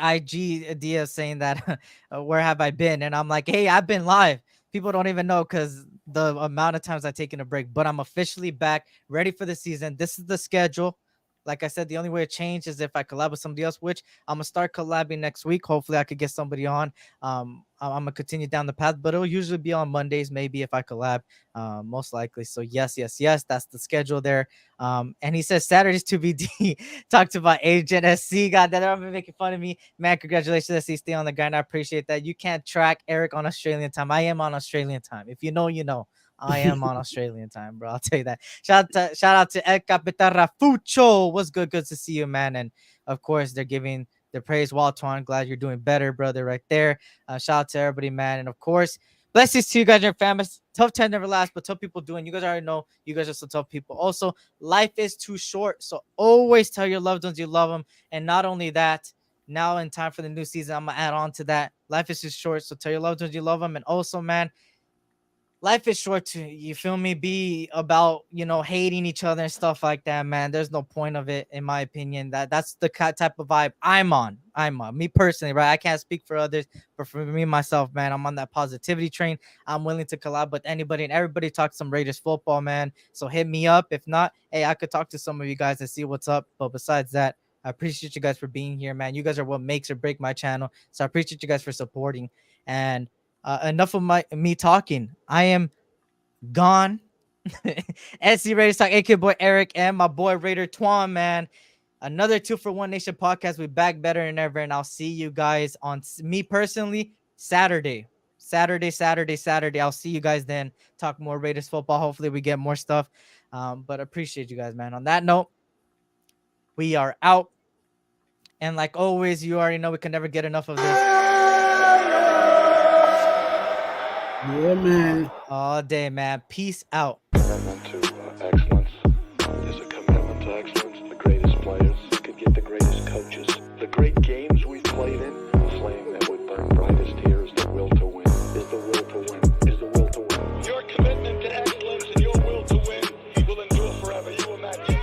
IG Dia saying that where have I been? And I'm like, hey, I've been live. People don't even know because the amount of times I've taken a break, but I'm officially back, ready for the season. This is the schedule. Like I said, the only way it changes is if I collab with somebody else, which I'm gonna start collabing next week. Hopefully, I could get somebody on. I'm gonna continue down the path, but it'll usually be on Mondays, maybe if I collab, most likely. So yes, that's the schedule there. And he says Saturdays to be D. Talked about Agent SC. God, they're making fun of me, man. Congratulations, SC. Stay on the grind. I appreciate that. You can't track Eric on Australian time. I am on Australian time. If you know, you know. I am on Australian time, bro. I'll tell you that. Shout out to El Capitan Rafucho. What's good? Good to see you, man. And of course, they're giving their praise. Twuan, glad you're doing better, brother, right there. Shout out to everybody, man. And of course, blessings to you guys and your families. Tough time never lasts, but tough people doing. You guys already know you guys are some tough people. Also, life is too short, so always tell your loved ones you love them. And not only that, now in time for the new season, I'm gonna add on to that. Life is too short, so tell your loved ones you love them. And also, man, life is short to, you feel me, be about, hating each other and stuff like that, man. There's no point of it, in my opinion. That's the type of vibe I'm on. Me personally, right? I can't speak for others, but for me myself, man, I'm on that positivity train. I'm willing to collab with anybody and everybody, talk some Raiders football, man. So hit me up. If not, hey, I could talk to some of you guys and see what's up. But besides that, I appreciate you guys for being here, man. You guys are what makes or break my channel. So I appreciate you guys for supporting. And enough of me talking. I am gone. SC Raiders Talk, AK boy Eric, and my boy RaiderTwuan, man. Another 2-for-1 Nation podcast. We back better than ever, and I'll see you guys on me personally Saturday. I'll see you guys then. Talk more Raiders football. Hopefully we get more stuff. But appreciate you guys, man. On that note, we are out. And like always, you already know we can never get enough of this. Yeah, man. All day, man. Peace out. Commitment to excellence. There's a commitment to excellence. The greatest players could get the greatest coaches. The great games we've played in, the flame that would burn brightest here is the will to win. Is the will to win. Is the will to win. Your commitment to excellence and your will to win will endure forever. You imagine.